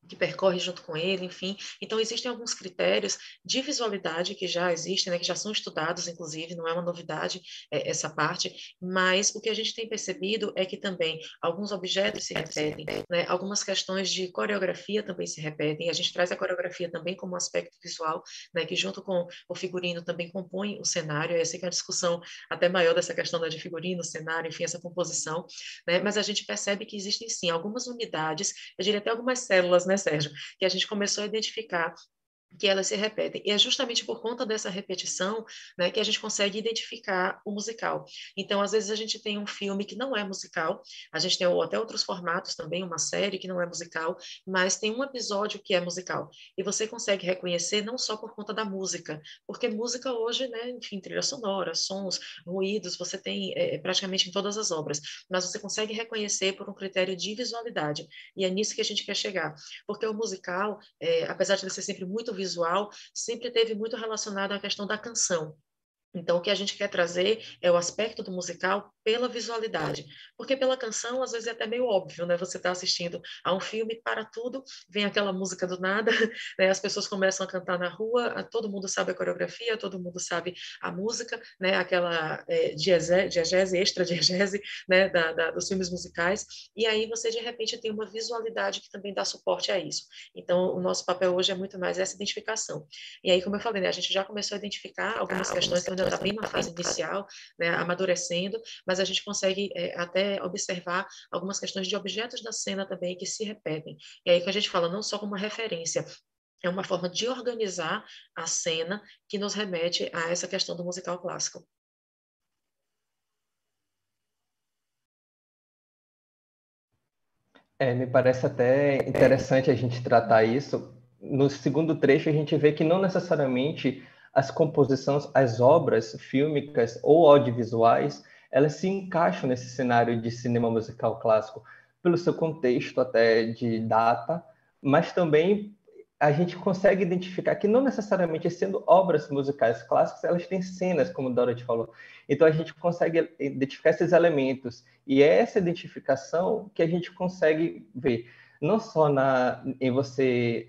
que percorre junto com ele, enfim. Então, existem alguns critérios de visualidade que já existem, né, que já são estudados, inclusive, não é uma novidade essa parte, mas o que a gente tem percebido é que também alguns objetos se repetem, né, algumas questões de coreografia também se repetem, a gente traz a coreografia também como um aspecto visual, né, que junto com o figurino também compõe o cenário, eu sei que é uma discussão até maior dessa questão de figurino, cenário, enfim, essa composição, né, mas a gente percebe que existem, sim, algumas unidades, eu diria até algumas células, né, Sérgio, que a gente começou a identificar que elas se repetem. E é justamente por conta dessa repetição, né, que a gente consegue identificar o musical. Então, às vezes, a gente tem um filme que não é musical, a gente tem até outros formatos também, uma série que não é musical, mas tem um episódio que é musical. E você consegue reconhecer não só por conta da música, porque música hoje, né, enfim, trilha sonora, sons, ruídos, você tem praticamente em todas as obras, mas você consegue reconhecer por um critério de visualidade. E é nisso que a gente quer chegar. Porque o musical, apesar de ele ser sempre muito visual, sempre teve muito relacionado à questão da canção. Então, o que a gente quer trazer é o aspecto do musical pela visualidade. Porque pela canção, às vezes, é até meio óbvio, né? Você está assistindo a um filme, para tudo, vem aquela música do nada, né? As pessoas começam a cantar na rua, todo mundo sabe a coreografia, todo mundo sabe a música, né? Aquela diegese, extra diegese, né? Dos filmes musicais. E aí você, de repente, tem uma visualidade que também dá suporte a isso. Então, o nosso papel hoje é muito mais essa identificação. E aí, como eu falei, né? A gente já começou a identificar algumas questões que ainda está bem na fase inicial, né, amadurecendo, mas a gente consegue até observar algumas questões de objetos da cena também que se repetem. E aí que a gente fala não só como uma referência, é uma forma de organizar a cena que nos remete a essa questão do musical clássico. Me parece até interessante a gente tratar isso. No segundo trecho, a gente vê que não necessariamente as composições, as obras fílmicas ou audiovisuais, elas se encaixam nesse cenário de cinema musical clássico, pelo seu contexto até de data, mas também a gente consegue identificar que não necessariamente sendo obras musicais clássicas, elas têm cenas, como Dorothy falou. Então a gente consegue identificar esses elementos e é essa identificação que a gente consegue ver, não só em você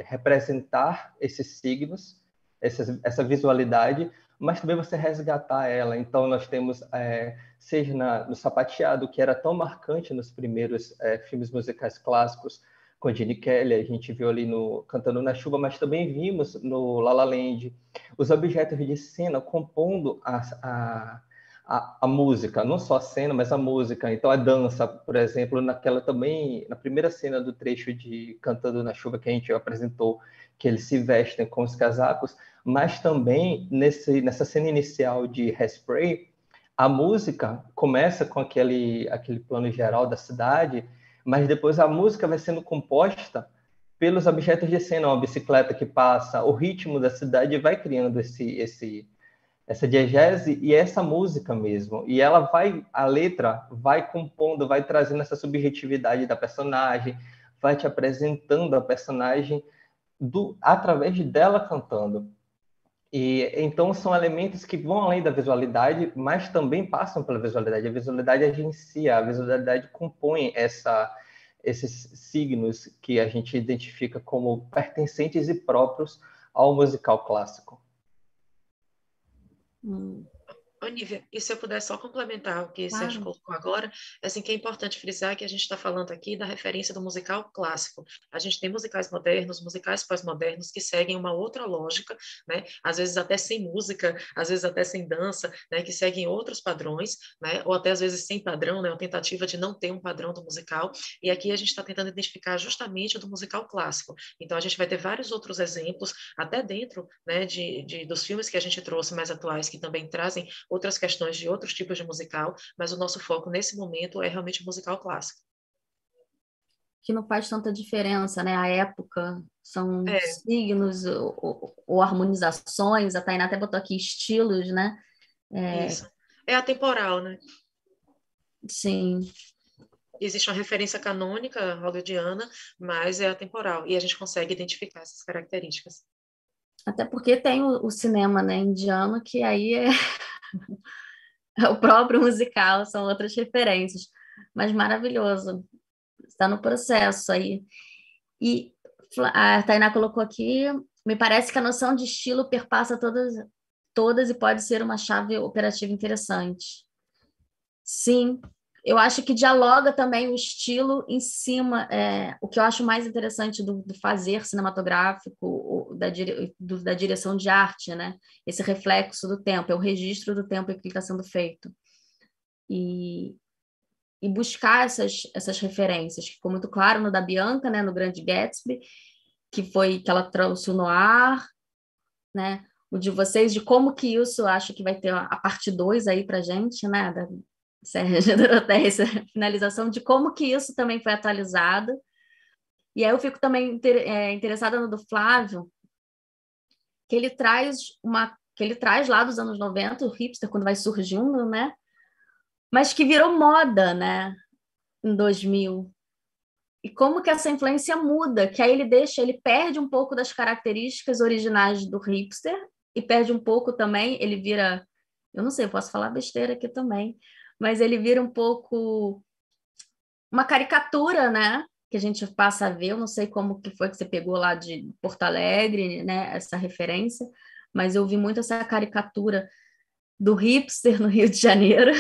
representar esses signos, essa visualidade, mas também você resgatar ela. Então, nós temos, seja no sapateado, que era tão marcante nos primeiros filmes musicais clássicos, com Gene Kelly, a gente viu ali no Cantando na Chuva, mas também vimos no La La Land, os objetos de cena compondo a música, não só a cena, mas a música. Então, a dança, por exemplo, na primeira cena do trecho de Cantando na Chuva que a gente apresentou, que eles se vestem com os casacos, mas também nessa cena inicial de Hairspray, a música começa com aquele plano geral da cidade, mas depois a música vai sendo composta pelos objetos de cena, uma bicicleta que passa, o ritmo da cidade vai criando essa diegese e essa música mesmo. E a letra vai compondo, vai trazendo essa subjetividade da personagem, vai te apresentando a personagem através dela cantando. E então são elementos que vão além da visualidade, mas também passam pela visualidade. A visualidade agencia, a visualidade compõe esses signos que a gente identifica como pertencentes e próprios ao musical clássico. Nívia, e se eu puder só complementar o que o Sérgio colocou agora, assim que é importante frisar que a gente está falando aqui da referência do musical clássico. A gente tem musicais modernos, musicais pós-modernos que seguem uma outra lógica, né? Às vezes até sem música, às vezes até sem dança, né? Que seguem outros padrões, né? Ou até às vezes sem padrão, né? Uma tentativa de não ter um padrão do musical. E aqui a gente está tentando identificar justamente o do musical clássico. Então a gente vai ter vários outros exemplos, até dentro, né? Dos filmes que a gente trouxe mais atuais, que também trazem outras questões de outros tipos de musical, mas o nosso foco nesse momento é realmente o musical clássico. Que não faz tanta diferença, né? A época, são signos ou harmonizações, a Tainá até botou aqui estilos, né? Isso. É atemporal, né? Sim. Existe uma referência canônica hollywoodiana, mas é atemporal, e a gente consegue identificar essas características. Até porque tem o cinema, né, indiano, que aí é o próprio musical, são outras referências. Mas maravilhoso. Está no processo aí. E A Tainá colocou aqui, me parece que a noção de estilo perpassa todas e pode ser uma chave operativa interessante. Sim, eu acho que dialoga também o estilo em cima, o que eu acho mais interessante do fazer cinematográfico, da direção de arte, né? Esse reflexo do tempo, é o registro do tempo em que está sendo feito. E buscar essas referências, que ficou muito claro no da Bianca, né, no Grande Gatsby, que ela trouxe o noir, né? O de vocês, de como que isso, acho que vai ter a parte 2 aí pra gente, né, da Sérgio Doroteia, essa finalização de como que isso também foi atualizado. E aí eu fico também interessada no do Flávio, que ele traz lá dos anos 90, o hipster, quando vai surgindo, né? Mas que virou moda, né? Em 2000. E como que essa influência muda, que aí ele perde um pouco das características originais do hipster e perde um pouco também, ele vira, eu não sei, eu posso falar besteira aqui também, mas ele vira um pouco uma caricatura, né? Que a gente passa a ver, eu não sei como que foi que você pegou lá de Porto Alegre, né? Essa referência, mas eu vi muito essa caricatura do hipster no Rio de Janeiro.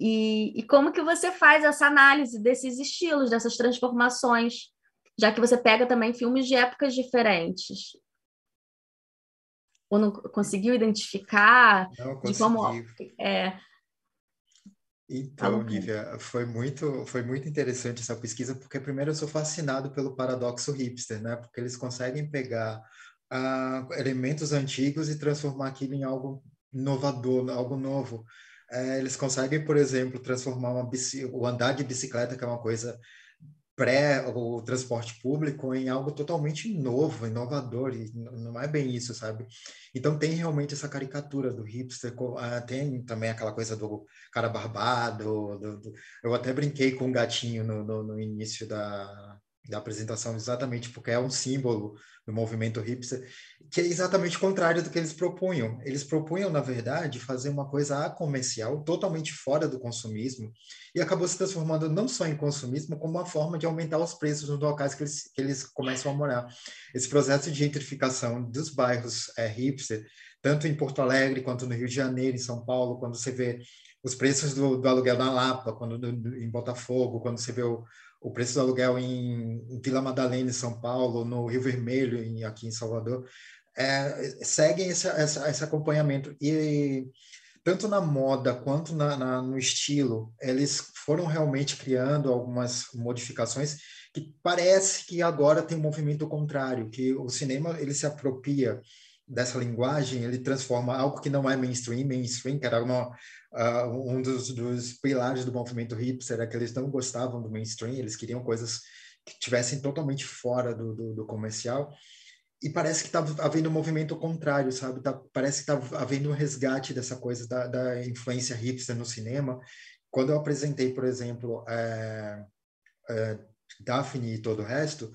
E como que você faz essa análise desses estilos, dessas transformações, já que você pega também filmes de épocas diferentes? Ou não conseguiu identificar Não de como... consegui. Então, Nívia, foi muito interessante essa pesquisa, porque primeiro eu sou fascinado pelo paradoxo hipster, né? Porque eles conseguem pegar elementos antigos e transformar aquilo em algo inovador, algo novo. Eles conseguem, por exemplo, transformar o andar de bicicleta, que é uma coisa pré o transporte público, em algo totalmente novo, inovador, e não é bem isso, sabe? Então tem realmente essa caricatura do hipster, tem também aquela coisa do cara barbado, eu até brinquei com um gatinho no início da apresentação, exatamente porque é um símbolo do movimento hipster, que é exatamente o contrário do que eles propunham. Eles propunham, na verdade, fazer uma coisa comercial, totalmente fora do consumismo, e acabou se transformando não só em consumismo, como uma forma de aumentar os preços nos locais que eles começam a morar. Esse processo de gentrificação dos bairros hipster, tanto em Porto Alegre quanto no Rio de Janeiro, em São Paulo, quando você vê os preços do aluguel na Lapa, em Botafogo, quando você vê o preço do aluguel em Vila Madalena, em São Paulo, no Rio Vermelho, aqui em Salvador, seguem esse acompanhamento. E tanto na moda quanto no estilo, eles foram realmente criando algumas modificações que parece que agora tem um movimento contrário, que o cinema ele se apropria dessa linguagem, ele transforma algo que não é mainstream, que era um dos pilares do movimento hipster, é que eles não gostavam do mainstream, eles queriam coisas que estivessem totalmente fora do comercial. E parece que está havendo um movimento contrário, sabe? Parece que está havendo um resgate dessa coisa da influência hipster no cinema. Quando eu apresentei, por exemplo, Daphne e todo o resto,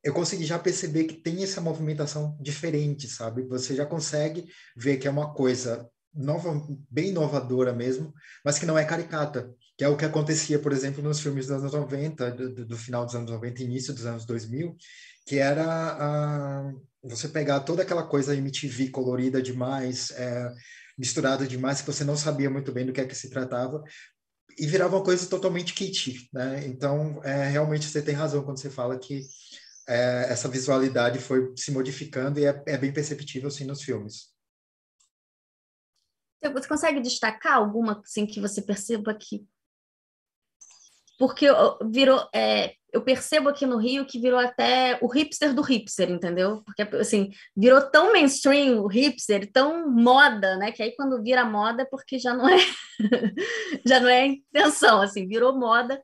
eu consegui já perceber que tem essa movimentação diferente, sabe? Você já consegue ver que é uma coisa nova, bem inovadora mesmo, mas que não é caricata, que é o que acontecia, por exemplo, nos filmes dos anos 90, do final dos anos 90, início dos anos 2000, que era você pegar toda aquela coisa MTV colorida demais, misturada demais, que você não sabia muito bem do que é que se tratava, e virava uma coisa totalmente kitsch, né? Então, realmente você tem razão quando você fala que essa visualidade foi se modificando e é bem perceptível, sim, nos filmes. Você consegue destacar alguma assim, que você perceba que... Porque eu percebo aqui no Rio que virou até o hipster do hipster, entendeu? Porque, assim, virou tão mainstream o hipster, tão moda, né? Que aí quando vira moda é porque já não é já não é a intenção, assim, virou moda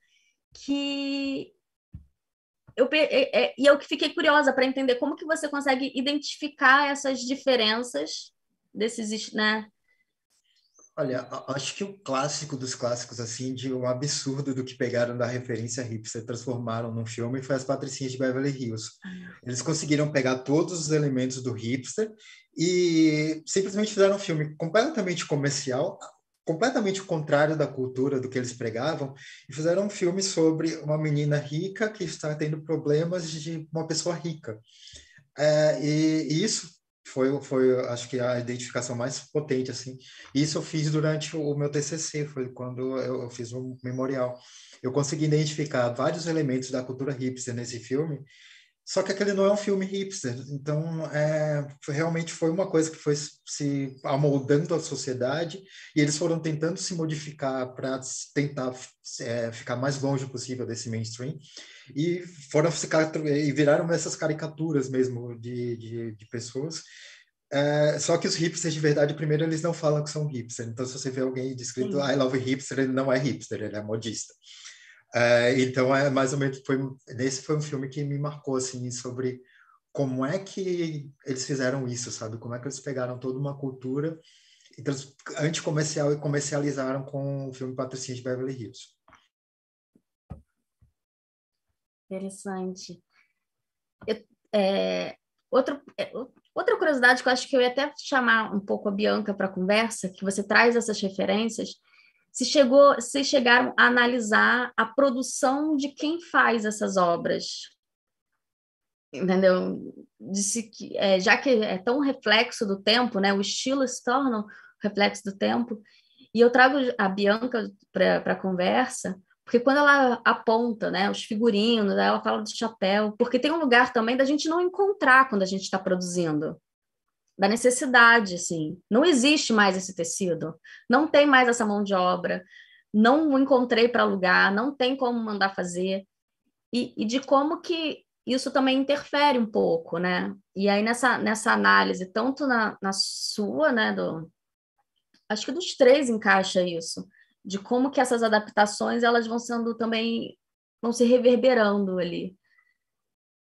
que... E eu que fiquei curiosa para entender como que você consegue identificar essas diferenças desses, né? Olha, acho que o clássico dos clássicos, assim, de um absurdo do que pegaram da referência hipster, transformaram num filme, foi As Patricinhas de Beverly Hills. Eles conseguiram pegar todos os elementos do hipster e simplesmente fizeram um filme completamente comercial, completamente o contrário da cultura do que eles pregavam, e fizeram um filme sobre uma menina rica que está tendo problemas de uma pessoa rica. E isso foi, acho que a identificação mais potente, assim. Isso eu fiz durante o meu TCC, foi quando eu fiz um memorial. Eu consegui identificar vários elementos da cultura hipster nesse filme, só que aquele não é um filme hipster, então realmente foi uma coisa que foi se amoldando à sociedade e eles foram tentando se modificar para tentar ficar mais longe possível desse mainstream e foram e viraram essas caricaturas mesmo de pessoas. Só que os hipsters de verdade, primeiro, eles não falam que são hipster. Então, se você vê alguém descrito I love hipster, ele não é hipster, ele é modista. Então, mais ou menos, esse foi um filme que me marcou, assim, sobre como é que eles fizeram isso, sabe? Como é que eles pegaram toda uma cultura anticomercial e comercializaram com o filme Patricinha de Beverly Hills. Interessante. Outra curiosidade que eu acho que eu ia até chamar um pouco a Bianca para a conversa, que você traz essas referências, se chegaram a analisar a produção de quem faz essas obras, entendeu? Disse que, já que é tão reflexo do tempo, né? O estilo se torna um reflexo do tempo, e eu trago a Bianca para a conversa, porque quando ela aponta, né, os figurinos, ela fala do chapéu, porque tem um lugar também da gente não encontrar quando a gente está produzindo, da necessidade, assim. Não existe mais esse tecido, não tem mais essa mão de obra, não encontrei para alugar, não tem como mandar fazer, e de como que isso também interfere um pouco, né? E aí nessa análise, tanto na sua, né, acho que dos três encaixa isso, de como que essas adaptações elas vão sendo também, vão se reverberando ali.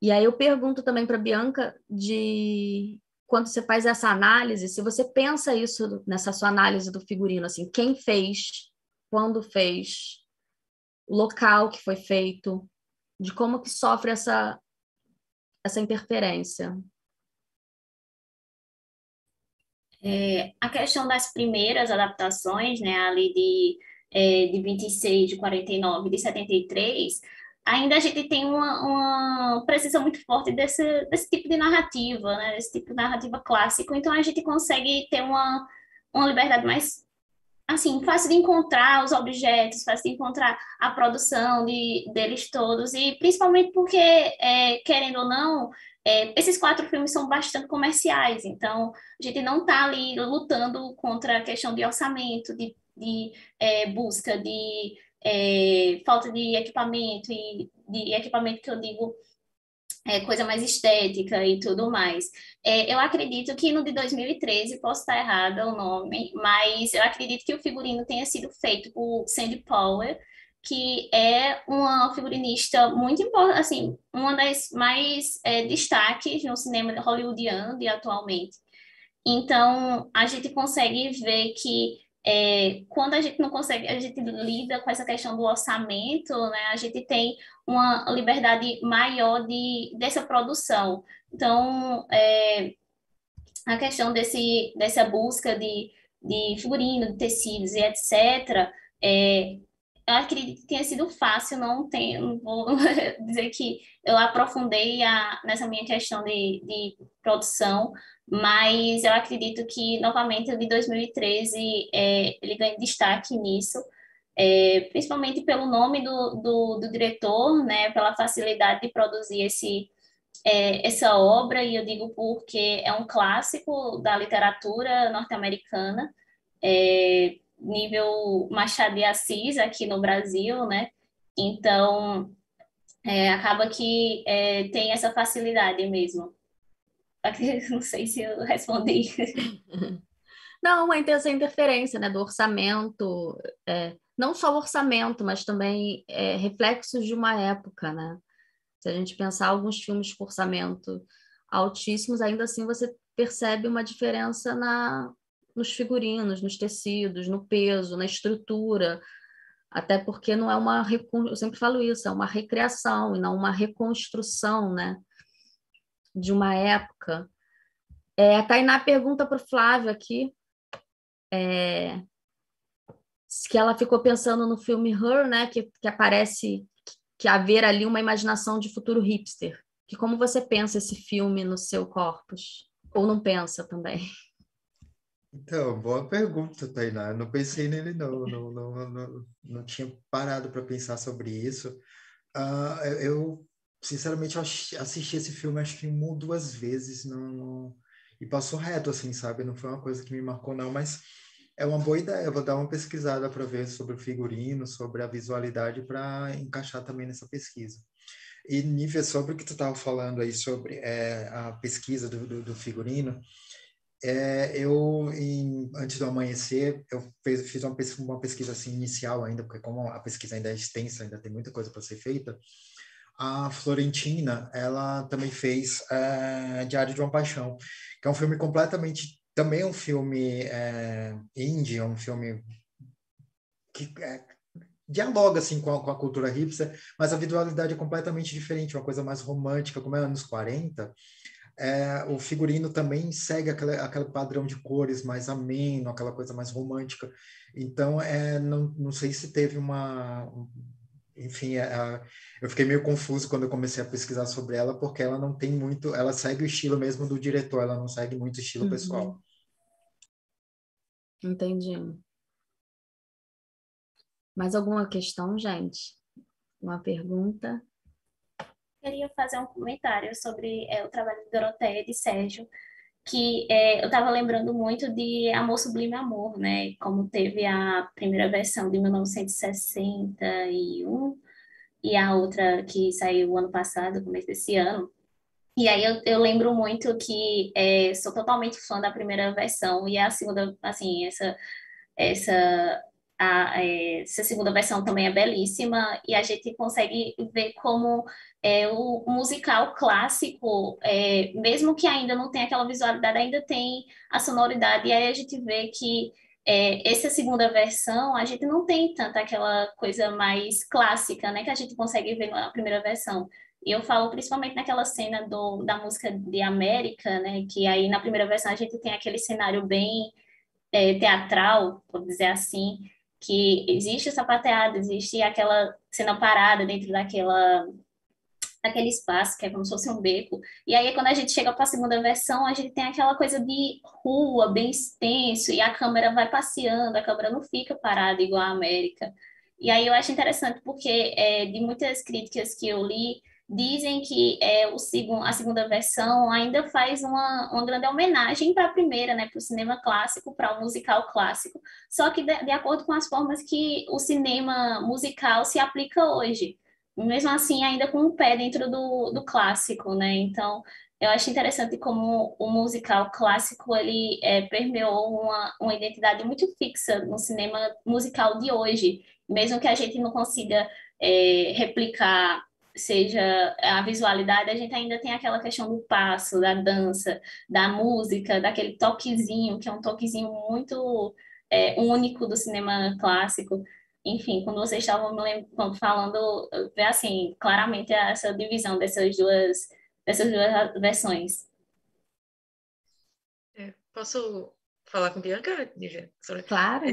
E aí eu pergunto também para Bianca de quando você faz essa análise, se você pensa isso nessa sua análise do figurino, assim, quem fez, quando fez, o local que foi feito, de como que sofre essa interferência. A questão das primeiras adaptações, né, ali de 26, de 49, de 73, ainda a gente tem uma presença muito forte desse tipo de narrativa, né, desse tipo de narrativa clássico, então a gente consegue ter uma liberdade mais, assim, fácil de encontrar os objetos, fácil de encontrar a produção deles todos, e principalmente porque, querendo ou não, esses 4 filmes são bastante comerciais, então a gente não está ali lutando contra a questão de orçamento, de busca, de falta de equipamento, e de equipamento que eu digo coisa mais estética e tudo mais. Eu acredito que no de 2013, posso estar errada o nome, mas eu acredito que o figurino tenha sido feito por Sandy Powell, que é uma figurinista muito importante, assim, uma das mais destaques no cinema hollywoodiano de atualmente. Então, a gente consegue ver que quando a gente não consegue, a gente lida com essa questão do orçamento, né? A gente tem uma liberdade maior dessa produção. Então, a questão dessa busca de figurino, de tecidos e etc., eu acredito que tenha sido fácil, não vou dizer que eu aprofundei nessa minha questão de produção, mas eu acredito que, novamente, o de 2013 ele ganha destaque nisso, principalmente pelo nome do diretor, né, pela facilidade de produzir essa obra, e eu digo porque é um clássico da literatura norte-americana, nível Machado de Assis aqui no Brasil, né? Então, acaba que tem essa facilidade mesmo. Não sei se eu respondi. Não, essa interferência, né, do orçamento, não só o orçamento, mas também reflexos de uma época, né? Se a gente pensar alguns filmes com orçamento altíssimos, ainda assim você percebe uma diferença nos figurinos, nos tecidos, no peso, na estrutura, até porque não é eu sempre falo isso, é uma recriação e não uma reconstrução, né, de uma época. A Tainá pergunta para o Flávio aqui, que ela ficou pensando no filme Her, né, que aparece que haver ali uma imaginação de futuro hipster. Que como você pensa esse filme no seu corpus? Ou não pensa também? Então, boa pergunta, Tainá. Eu não pensei nele, não. Não tinha parado para pensar sobre isso. Eu, sinceramente, assisti esse filme acho que uma ou duas vezes e passou reto, assim, sabe? Não foi uma coisa que me marcou, não, mas é uma boa ideia. Eu vou dar uma pesquisada para ver sobre o figurino, sobre a visualidade, para encaixar também nessa pesquisa. E, Nívia, sobre o que tu estava falando aí sobre a pesquisa do figurino, antes do amanhecer, fiz uma pesquisa assim, inicial ainda, porque como a pesquisa ainda é extensa, ainda tem muita coisa para ser feita, a Florentina, ela também fez Diário de uma Paixão, que é um filme completamente, também um filme indie, é um filme que dialoga assim com a cultura hipster, mas a visualidade é completamente diferente, uma coisa mais romântica, como é anos 40. O figurino também segue aquele padrão de cores mais ameno, aquela coisa mais romântica. Então, não sei se teve enfim, eu fiquei meio confuso quando eu comecei a pesquisar sobre ela, porque ela não tem muito, ela segue o estilo mesmo do diretor, ela não segue muito estilo pessoal. Entendi. Mais alguma questão, gente? Uma pergunta? Queria fazer um comentário sobre o trabalho de Doroteia e de Sérgio, que eu estava lembrando muito de Amor Sublime Amor, né? Como teve a primeira versão de 1961 e a outra que saiu o ano passado, começo desse ano. E aí eu lembro muito que sou totalmente fã da primeira versão e a segunda, assim, essa, essa segunda versão também é belíssima e a gente consegue ver como o musical clássico, mesmo que ainda não tenha aquela visualidade, ainda tem a sonoridade. E aí a gente vê que essa segunda versão, a gente não tem tanta aquela coisa mais clássica, né, que a gente consegue ver na primeira versão. E eu falo principalmente naquela cena da música de América, né, que aí na primeira versão a gente tem aquele cenário bem teatral, por dizer assim, que existe o sapateado, existe aquela cena parada dentro daquele espaço, que é como se fosse um beco. E aí, quando a gente chega para a segunda versão, a gente tem aquela coisa de rua, bem extenso, e a câmera vai passeando, a câmera não fica parada igual a América. E aí eu acho interessante porque de muitas críticas que eu li, dizem que a segunda versão ainda faz uma grande homenagem para a primeira, né, para o cinema clássico, para o musical clássico, só que de acordo com as formas que o cinema musical se aplica hoje. Mesmo assim, ainda com o pé dentro do clássico, né? Então, eu acho interessante como o musical clássico, ele permeou uma identidade muito fixa no cinema musical de hoje. Mesmo que a gente não consiga replicar, seja a visualidade, a gente ainda tem aquela questão do passo, da dança, da música, daquele toquezinho, que é um toquezinho muito único do cinema clássico. Enfim, quando vocês estavam falando, vê assim, claramente essa divisão dessas duas versões. Posso falar com Bianca, Nívia? Claro.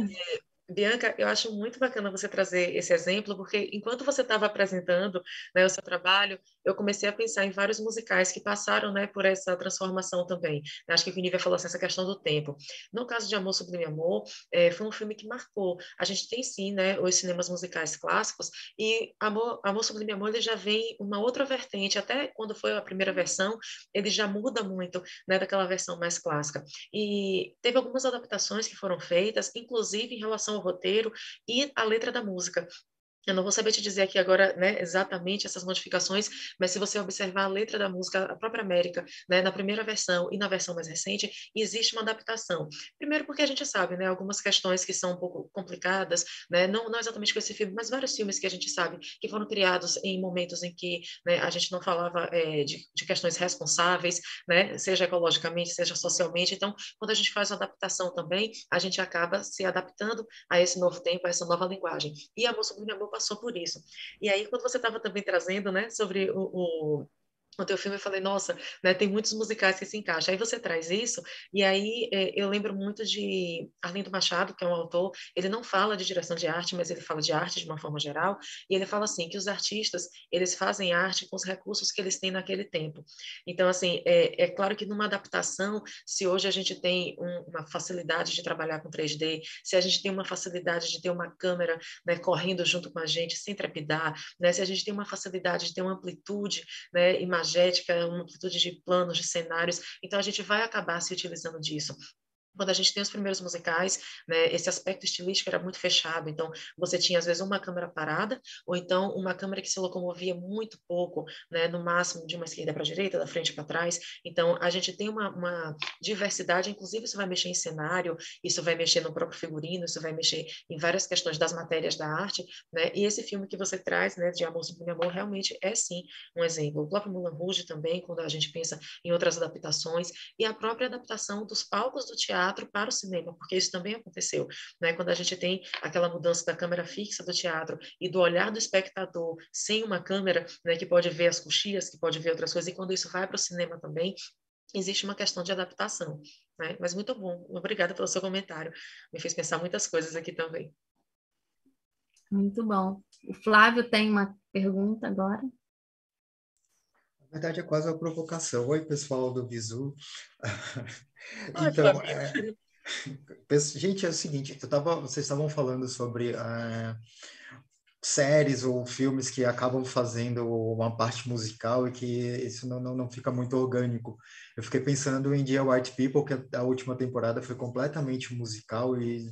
Bianca, eu acho muito bacana você trazer esse exemplo, porque enquanto você estava apresentando, né, o seu trabalho, eu comecei a pensar em vários musicais que passaram, né, por essa transformação também. Acho que o Nívia falou assim, essa questão do tempo. No caso de Amor Sublime Amor, foi um filme que marcou. A gente tem sim, né, os cinemas musicais clássicos, e Amor Sublime Amor ele já vem uma outra vertente. Até quando foi a primeira versão, ele já muda muito, né, daquela versão mais clássica. E teve algumas adaptações que foram feitas, inclusive em relação ao roteiro e a letra da música. Eu não vou saber te dizer aqui agora, né, exatamente essas modificações, mas se você observar a letra da música, a própria América, né, na primeira versão e na versão mais recente, existe uma adaptação. Primeiro porque a gente sabe, né, algumas questões que são um pouco complicadas, né, não exatamente com esse filme, mas vários filmes que a gente sabe que foram criados em momentos em que, né, a gente não falava de questões responsáveis, né, seja ecologicamente, seja socialmente. Então, quando a gente faz uma adaptação também, a gente acaba se adaptando a esse novo tempo, a essa nova linguagem. E a Moça do Amor passou por isso. E aí, quando você estava também trazendo, né, sobre o teu filme, eu falei, nossa, né, tem muitos musicais que se encaixam. Aí você traz isso, e aí eu lembro muito de Arlindo Machado, que é um autor, ele não fala de direção de arte, mas ele fala de arte de uma forma geral, e ele fala assim, que os artistas, eles fazem arte com os recursos que eles têm naquele tempo. Então, assim, é claro que numa adaptação, se hoje a gente tem uma facilidade de trabalhar com 3D, se a gente tem uma facilidade de ter uma câmera, né, correndo junto com a gente, sem trepidar, né, se a gente tem uma facilidade de ter uma amplitude, né, imagética, uma amplitude de planos, de cenários. Então, a gente vai acabar se utilizando disso. Quando a gente tem os primeiros musicais, né, esse aspecto estilístico era muito fechado, então você tinha às vezes uma câmera parada, ou então uma câmera que se locomovia muito pouco, né, no máximo de uma esquerda para a direita, da frente para trás. Então a gente tem uma diversidade, inclusive isso vai mexer em cenário, isso vai mexer no próprio figurino, isso vai mexer em várias questões das matérias da arte, né? E esse filme que você traz, né, de Amor Sublime Amor, realmente é sim um exemplo. O próprio Moulin Rouge também, quando a gente pensa em outras adaptações, e a própria adaptação dos palcos do teatro para o cinema, porque isso também aconteceu, né? Quando a gente tem aquela mudança da câmera fixa do teatro e do olhar do espectador sem uma câmera, né, que pode ver as coxias, que pode ver outras coisas, e quando isso vai para o cinema também, existe uma questão de adaptação, né? Mas muito bom, obrigada pelo seu comentário, me fez pensar muitas coisas aqui também. Muito bom. O Flávio tem uma pergunta agora. Na verdade, é quase uma provocação. Oi, pessoal do Visu. Oi, Então, Flavinho. gente, é o seguinte, vocês estavam falando sobre séries ou filmes que acabam fazendo uma parte musical e que isso não fica muito orgânico. Eu fiquei pensando em Dear White People, que a última temporada foi completamente musical e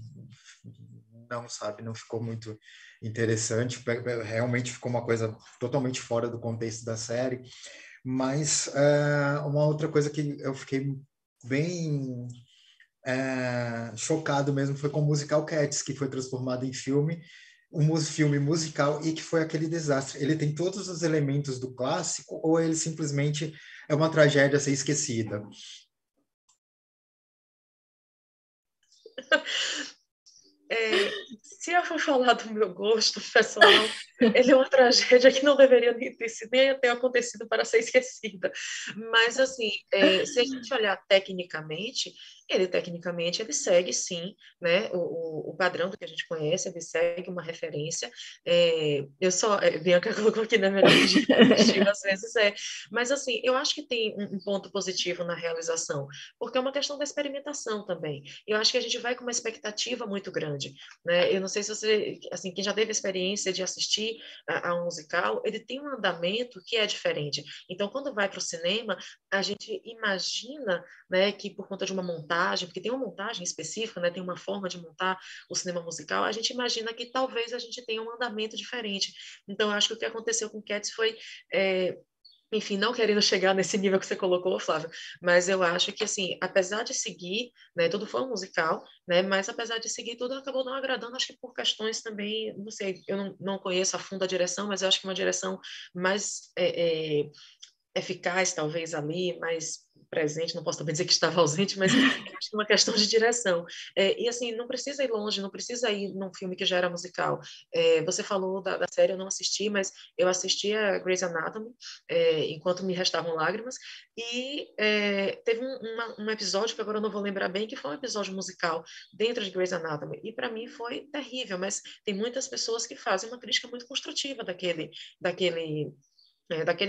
não ficou muito interessante. Realmente ficou uma coisa totalmente fora do contexto da série. Mas uma outra coisa que eu fiquei bem chocado mesmo foi com o musical Cats, que foi transformado em filme, filme musical, e que foi aquele desastre. Ele tem todos os elementos do clássico, ou ele simplesmente é uma tragédia a ser esquecida? Se eu for falar do meu gosto pessoal, ele é uma tragédia que não deveria nem ter acontecido para ser esquecida. Mas, assim, se a gente olhar tecnicamente, ele segue, sim, né, o padrão do que a gente conhece, ele segue uma referência. Bianca colocou aqui, né, melhor que assistiu, às vezes é. Mas, assim, eu acho que tem um ponto positivo na realização, porque é uma questão da experimentação também. Eu acho que a gente vai com uma expectativa muito grande, né? Eu não sei se você, assim, quem já teve a experiência de assistir a um musical, ele tem um andamento que é diferente. Então, quando vai para o cinema, a gente imagina, né, que por conta de uma montagem, porque tem uma montagem específica, né, tem uma forma de montar o cinema musical, a gente imagina que talvez a gente tenha um andamento diferente. Então, eu acho que o que aconteceu com Cats foi enfim, não querendo chegar nesse nível que você colocou, Flávio, mas eu acho que, assim, apesar de seguir, né, tudo foi um musical, né, mas apesar de seguir tudo, acabou não agradando, acho que por questões também, não sei, eu não conheço a fundo a direção, mas eu acho que uma direção mais eficaz, talvez, ali, mais presente, não posso também dizer que estava ausente, mas acho que é uma questão de direção. E, assim, não precisa ir longe, não precisa ir num filme que já era musical. Você falou da série, eu não assisti, mas eu assisti a Grey's Anatomy, enquanto me restavam lágrimas, e teve um episódio, que agora eu não vou lembrar bem, que foi um episódio musical dentro de Grey's Anatomy, e para mim foi terrível, mas tem muitas pessoas que fazem uma crítica muito construtiva daquele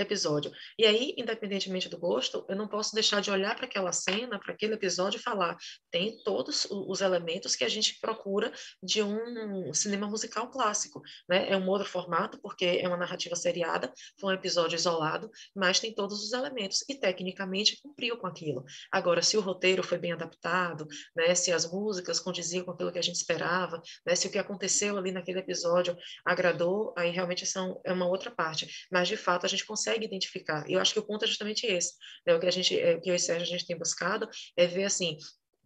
episódio. E aí, independentemente do gosto, eu não posso deixar de olhar para aquela cena, para aquele episódio e falar, tem todos os elementos que a gente procura de um cinema musical clássico, né? É um outro formato, porque é uma narrativa seriada, foi um episódio isolado, mas tem todos os elementos, e tecnicamente cumpriu com aquilo. Agora, se o roteiro foi bem adaptado, né? Se as músicas condiziam com aquilo que a gente esperava, né? Se o que aconteceu ali naquele episódio agradou, aí realmente é uma outra parte. Mas, de fato, a gente consegue identificar. E eu acho que o ponto é justamente esse. Né? O que eu e Sérgio a gente tem buscado é ver, assim,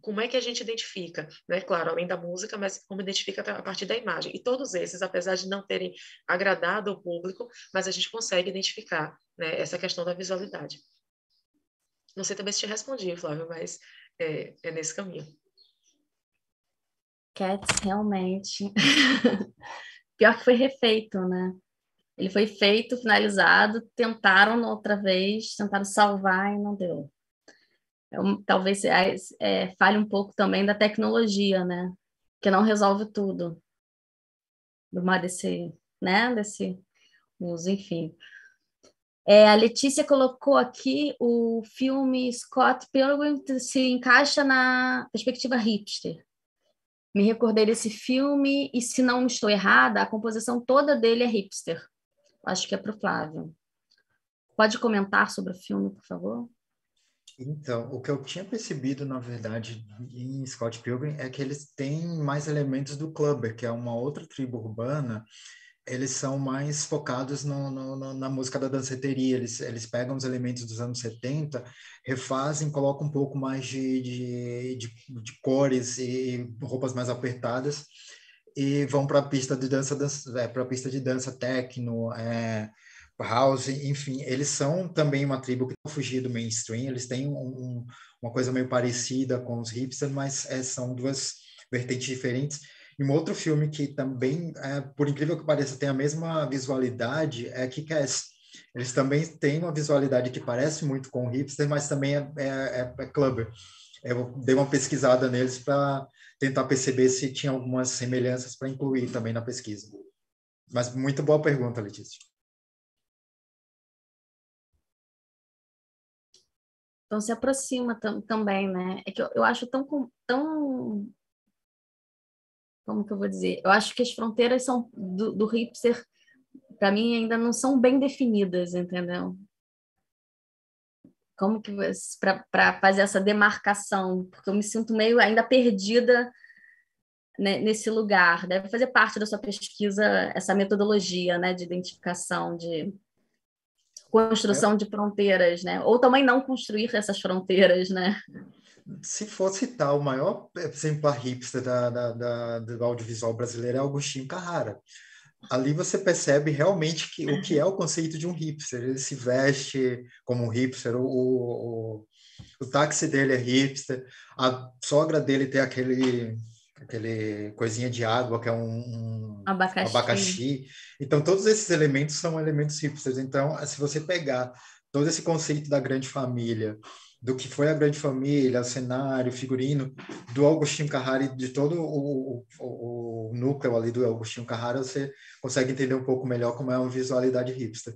como é que a gente identifica, né? Claro, além da música, mas como identifica a partir da imagem. E todos esses, apesar de não terem agradado o público, mas a gente consegue identificar, né, essa questão da visualidade. Não sei também se te respondi, Flávio, mas é nesse caminho. Cats, realmente. Pior que foi refeito, né? Ele foi feito, finalizado, tentaram outra vez, tentaram salvar e não deu. Talvez fale um pouco também da tecnologia, né? Que não resolve tudo. Desse uso, enfim. A Letícia colocou aqui o filme Scott Pilgrim se encaixa na perspectiva hipster. Me recordei desse filme e, se não estou errada, a composição toda dele é hipster. Acho que é para o Flávio. Pode comentar sobre o filme, por favor? Então, o que eu tinha percebido, na verdade, em Scott Pilgrim é que eles têm mais elementos do Clubber, que é uma outra tribo urbana. Eles são mais focados na música da danceteria. Eles pegam os elementos dos anos 70, refazem, colocam um pouco mais de cores e roupas mais apertadas e vão para a pista de dança, para a pista de dança techno, house, enfim. Eles são também uma tribo que não fugir do mainstream. Eles têm uma coisa meio parecida com os hipsters, mas são duas vertentes diferentes. E um outro filme que também, por incrível que pareça, tem a mesma visualidade é Kick-Ass. Eles também têm uma visualidade que parece muito com o hipster, mas também é clubber. Eu dei uma pesquisada neles para tentar perceber se tinha algumas semelhanças para incluir também na pesquisa. Mas muito boa pergunta, Letícia. Então se aproxima também, né? É que eu acho tão como que eu vou dizer? Eu acho que as fronteiras são do hipster, para mim, ainda não são bem definidas, entendeu? Como que para fazer essa demarcação? Porque eu me sinto meio ainda perdida, né, nesse lugar. Deve fazer parte da sua pesquisa essa metodologia, né, de identificação, de construção de fronteiras, né? Ou também não construir essas fronteiras, né? Se for citar o maior exemplar hipster do audiovisual brasileiro é Agostinho Carrara. Ali você percebe realmente o que é o conceito de um hipster. Ele se veste como um hipster, o táxi dele é hipster, a sogra dele tem aquele coisinha de água que é um abacaxi. Então, todos esses elementos são elementos hipsters. Então, se você pegar todo esse conceito da grande família, do que foi a grande família, o cenário, o figurino, do Agostinho Carrara e de todo o núcleo ali do Agostinho Carrara, você consegue entender um pouco melhor como é uma visualidade hipster.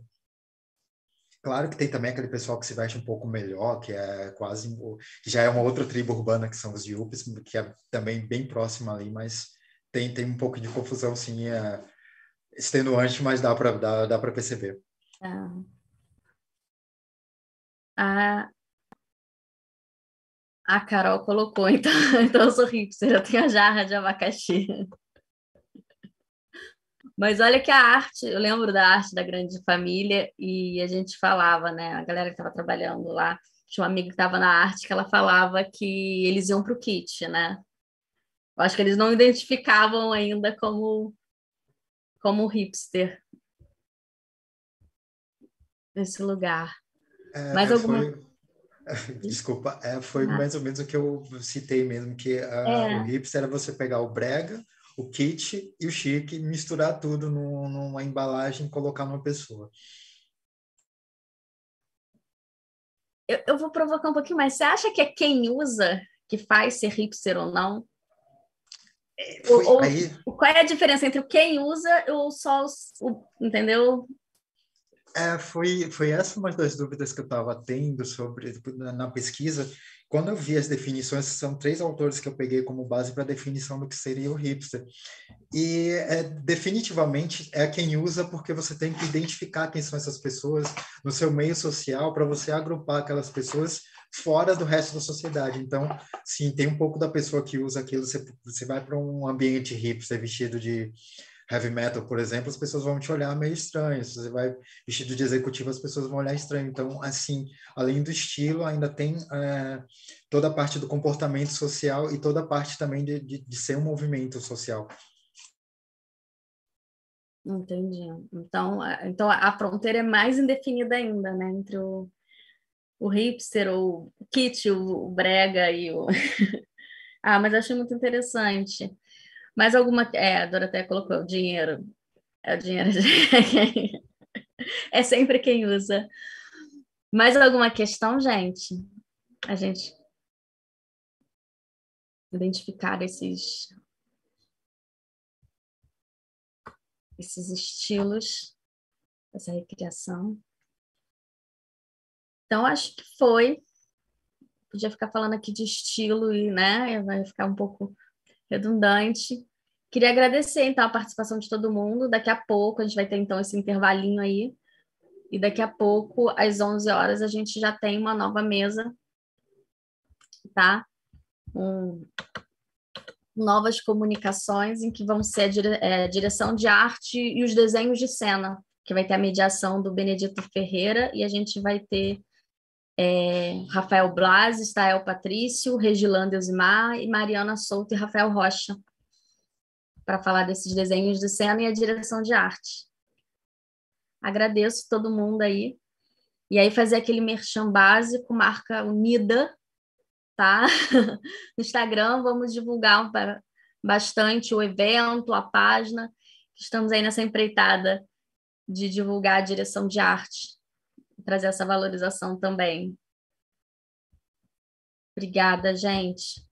Claro que tem também aquele pessoal que se veste um pouco melhor, que é quase, que já é uma outra tribo urbana, que são os Yuppies, que é também bem próxima ali, mas tem um pouco de confusão, sim, extenuante, mas dá para perceber. A Carol colocou, então eu sou hipster, eu tenho a jarra de abacaxi. Mas olha que a arte, eu lembro da arte da grande família e a gente falava, né? A galera que estava trabalhando lá, tinha uma amiga que estava na arte que ela falava que eles iam para o kit, né? Eu acho que eles não identificavam ainda como hipster nesse lugar. Mais alguma? Desculpa, foi mais ou menos o que eu citei mesmo, que o hipster era você pegar o brega, o kit e o chique, misturar tudo numa embalagem e colocar numa pessoa. Eu vou provocar um pouquinho mais. Você acha que é quem usa que faz ser hipster ou não? Qual é a diferença entre o quem usa ou só entendeu? Foi essa uma das dúvidas que eu estava tendo na pesquisa. Quando eu vi as definições, são 3 autores que eu peguei como base para a definição do que seria o hipster. E definitivamente é quem usa, porque você tem que identificar quem são essas pessoas no seu meio social para você agrupar aquelas pessoas fora do resto da sociedade. Então, sim, tem um pouco da pessoa que usa aquilo. Você vai para um ambiente hipster vestido de heavy metal, por exemplo, as pessoas vão te olhar meio estranho. Se você vai vestido de executivo, as pessoas vão olhar estranho. Então, assim, além do estilo, ainda tem toda a parte do comportamento social e toda a parte também de ser um movimento social. Entendi. Então a fronteira é mais indefinida ainda, né? Entre o hipster, o kit, o brega e o... mas achei muito interessante. Mais alguma... a Doroteia colocou o dinheiro. É o dinheiro. É sempre quem usa. Mais alguma questão, gente? A gente identificar esses estilos, essa recriação. Então, acho que foi. Podia ficar falando aqui de estilo e, né, vai ficar um pouco redundante. Queria agradecer, então, a participação de todo mundo. Daqui a pouco, a gente vai ter, então, esse intervalinho aí. E daqui a pouco, às 11 horas, a gente já tem uma nova mesa, tá? Novas comunicações, em que vão ser a direção de arte e os desenhos de cena, que vai ter a mediação do Benedito Ferreira, e a gente vai ter Rafael Blas, Estael Patrício, Regilanda Elzimar e Mariana Souto e Rafael Rocha, para falar desses desenhos de cena e a direção de arte. Agradeço todo mundo aí. E aí fazer aquele merchan básico, marca unida, tá? No Instagram, vamos divulgar bastante o evento, a página. Estamos aí nessa empreitada de divulgar a direção de arte, trazer essa valorização também. Obrigada, gente.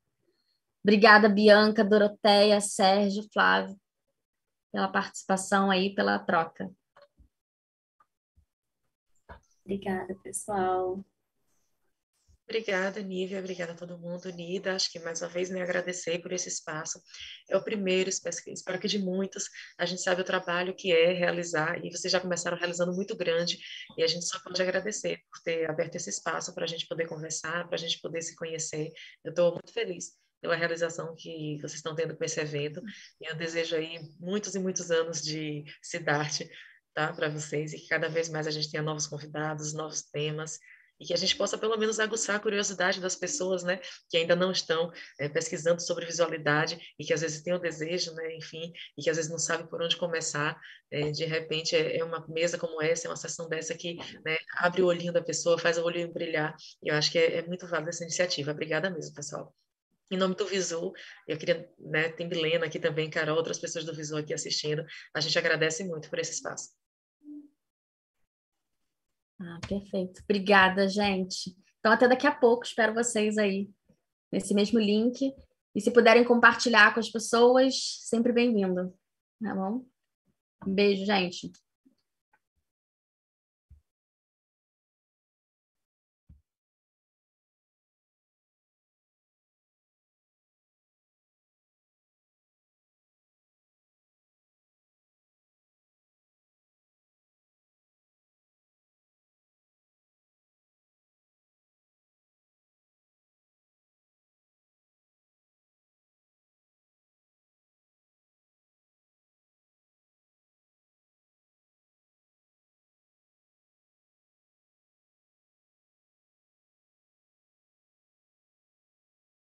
Obrigada, Bianca, Doroteia, Sérgio, Flávio, pela participação aí, pela troca. Obrigada, pessoal. Obrigada, Nívia, obrigada a todo mundo. Nida, acho que mais uma vez me agradecer por esse espaço. É o primeiro, espero que de muitos. A gente sabe o trabalho que é realizar, e vocês já começaram realizando muito grande, e a gente só pode agradecer por ter aberto esse espaço para a gente poder conversar, para a gente poder se conhecer. Eu estou muito feliz pela realização que vocês estão tendo com esse evento, e eu desejo aí muitos e muitos anos de Cidarte, tá, para vocês, e que cada vez mais a gente tenha novos convidados, novos temas, e que a gente possa pelo menos aguçar a curiosidade das pessoas, né, que ainda não estão pesquisando sobre visualidade e que às vezes têm o desejo, né, enfim, e que às vezes não sabem por onde começar. De repente é uma mesa como essa, é uma sessão dessa que, né, abre o olhinho da pessoa, faz o olhinho brilhar, e eu acho que é muito válida essa iniciativa. Obrigada mesmo, pessoal. Em nome do Visu, eu queria, né, tem Milena aqui também, Carol, outras pessoas do Visu aqui assistindo, a gente agradece muito por esse espaço. Perfeito. Obrigada, gente. Então, até daqui a pouco. Espero vocês aí nesse mesmo link. E se puderem compartilhar com as pessoas, sempre bem-vindo. Tá bom? Um beijo, gente.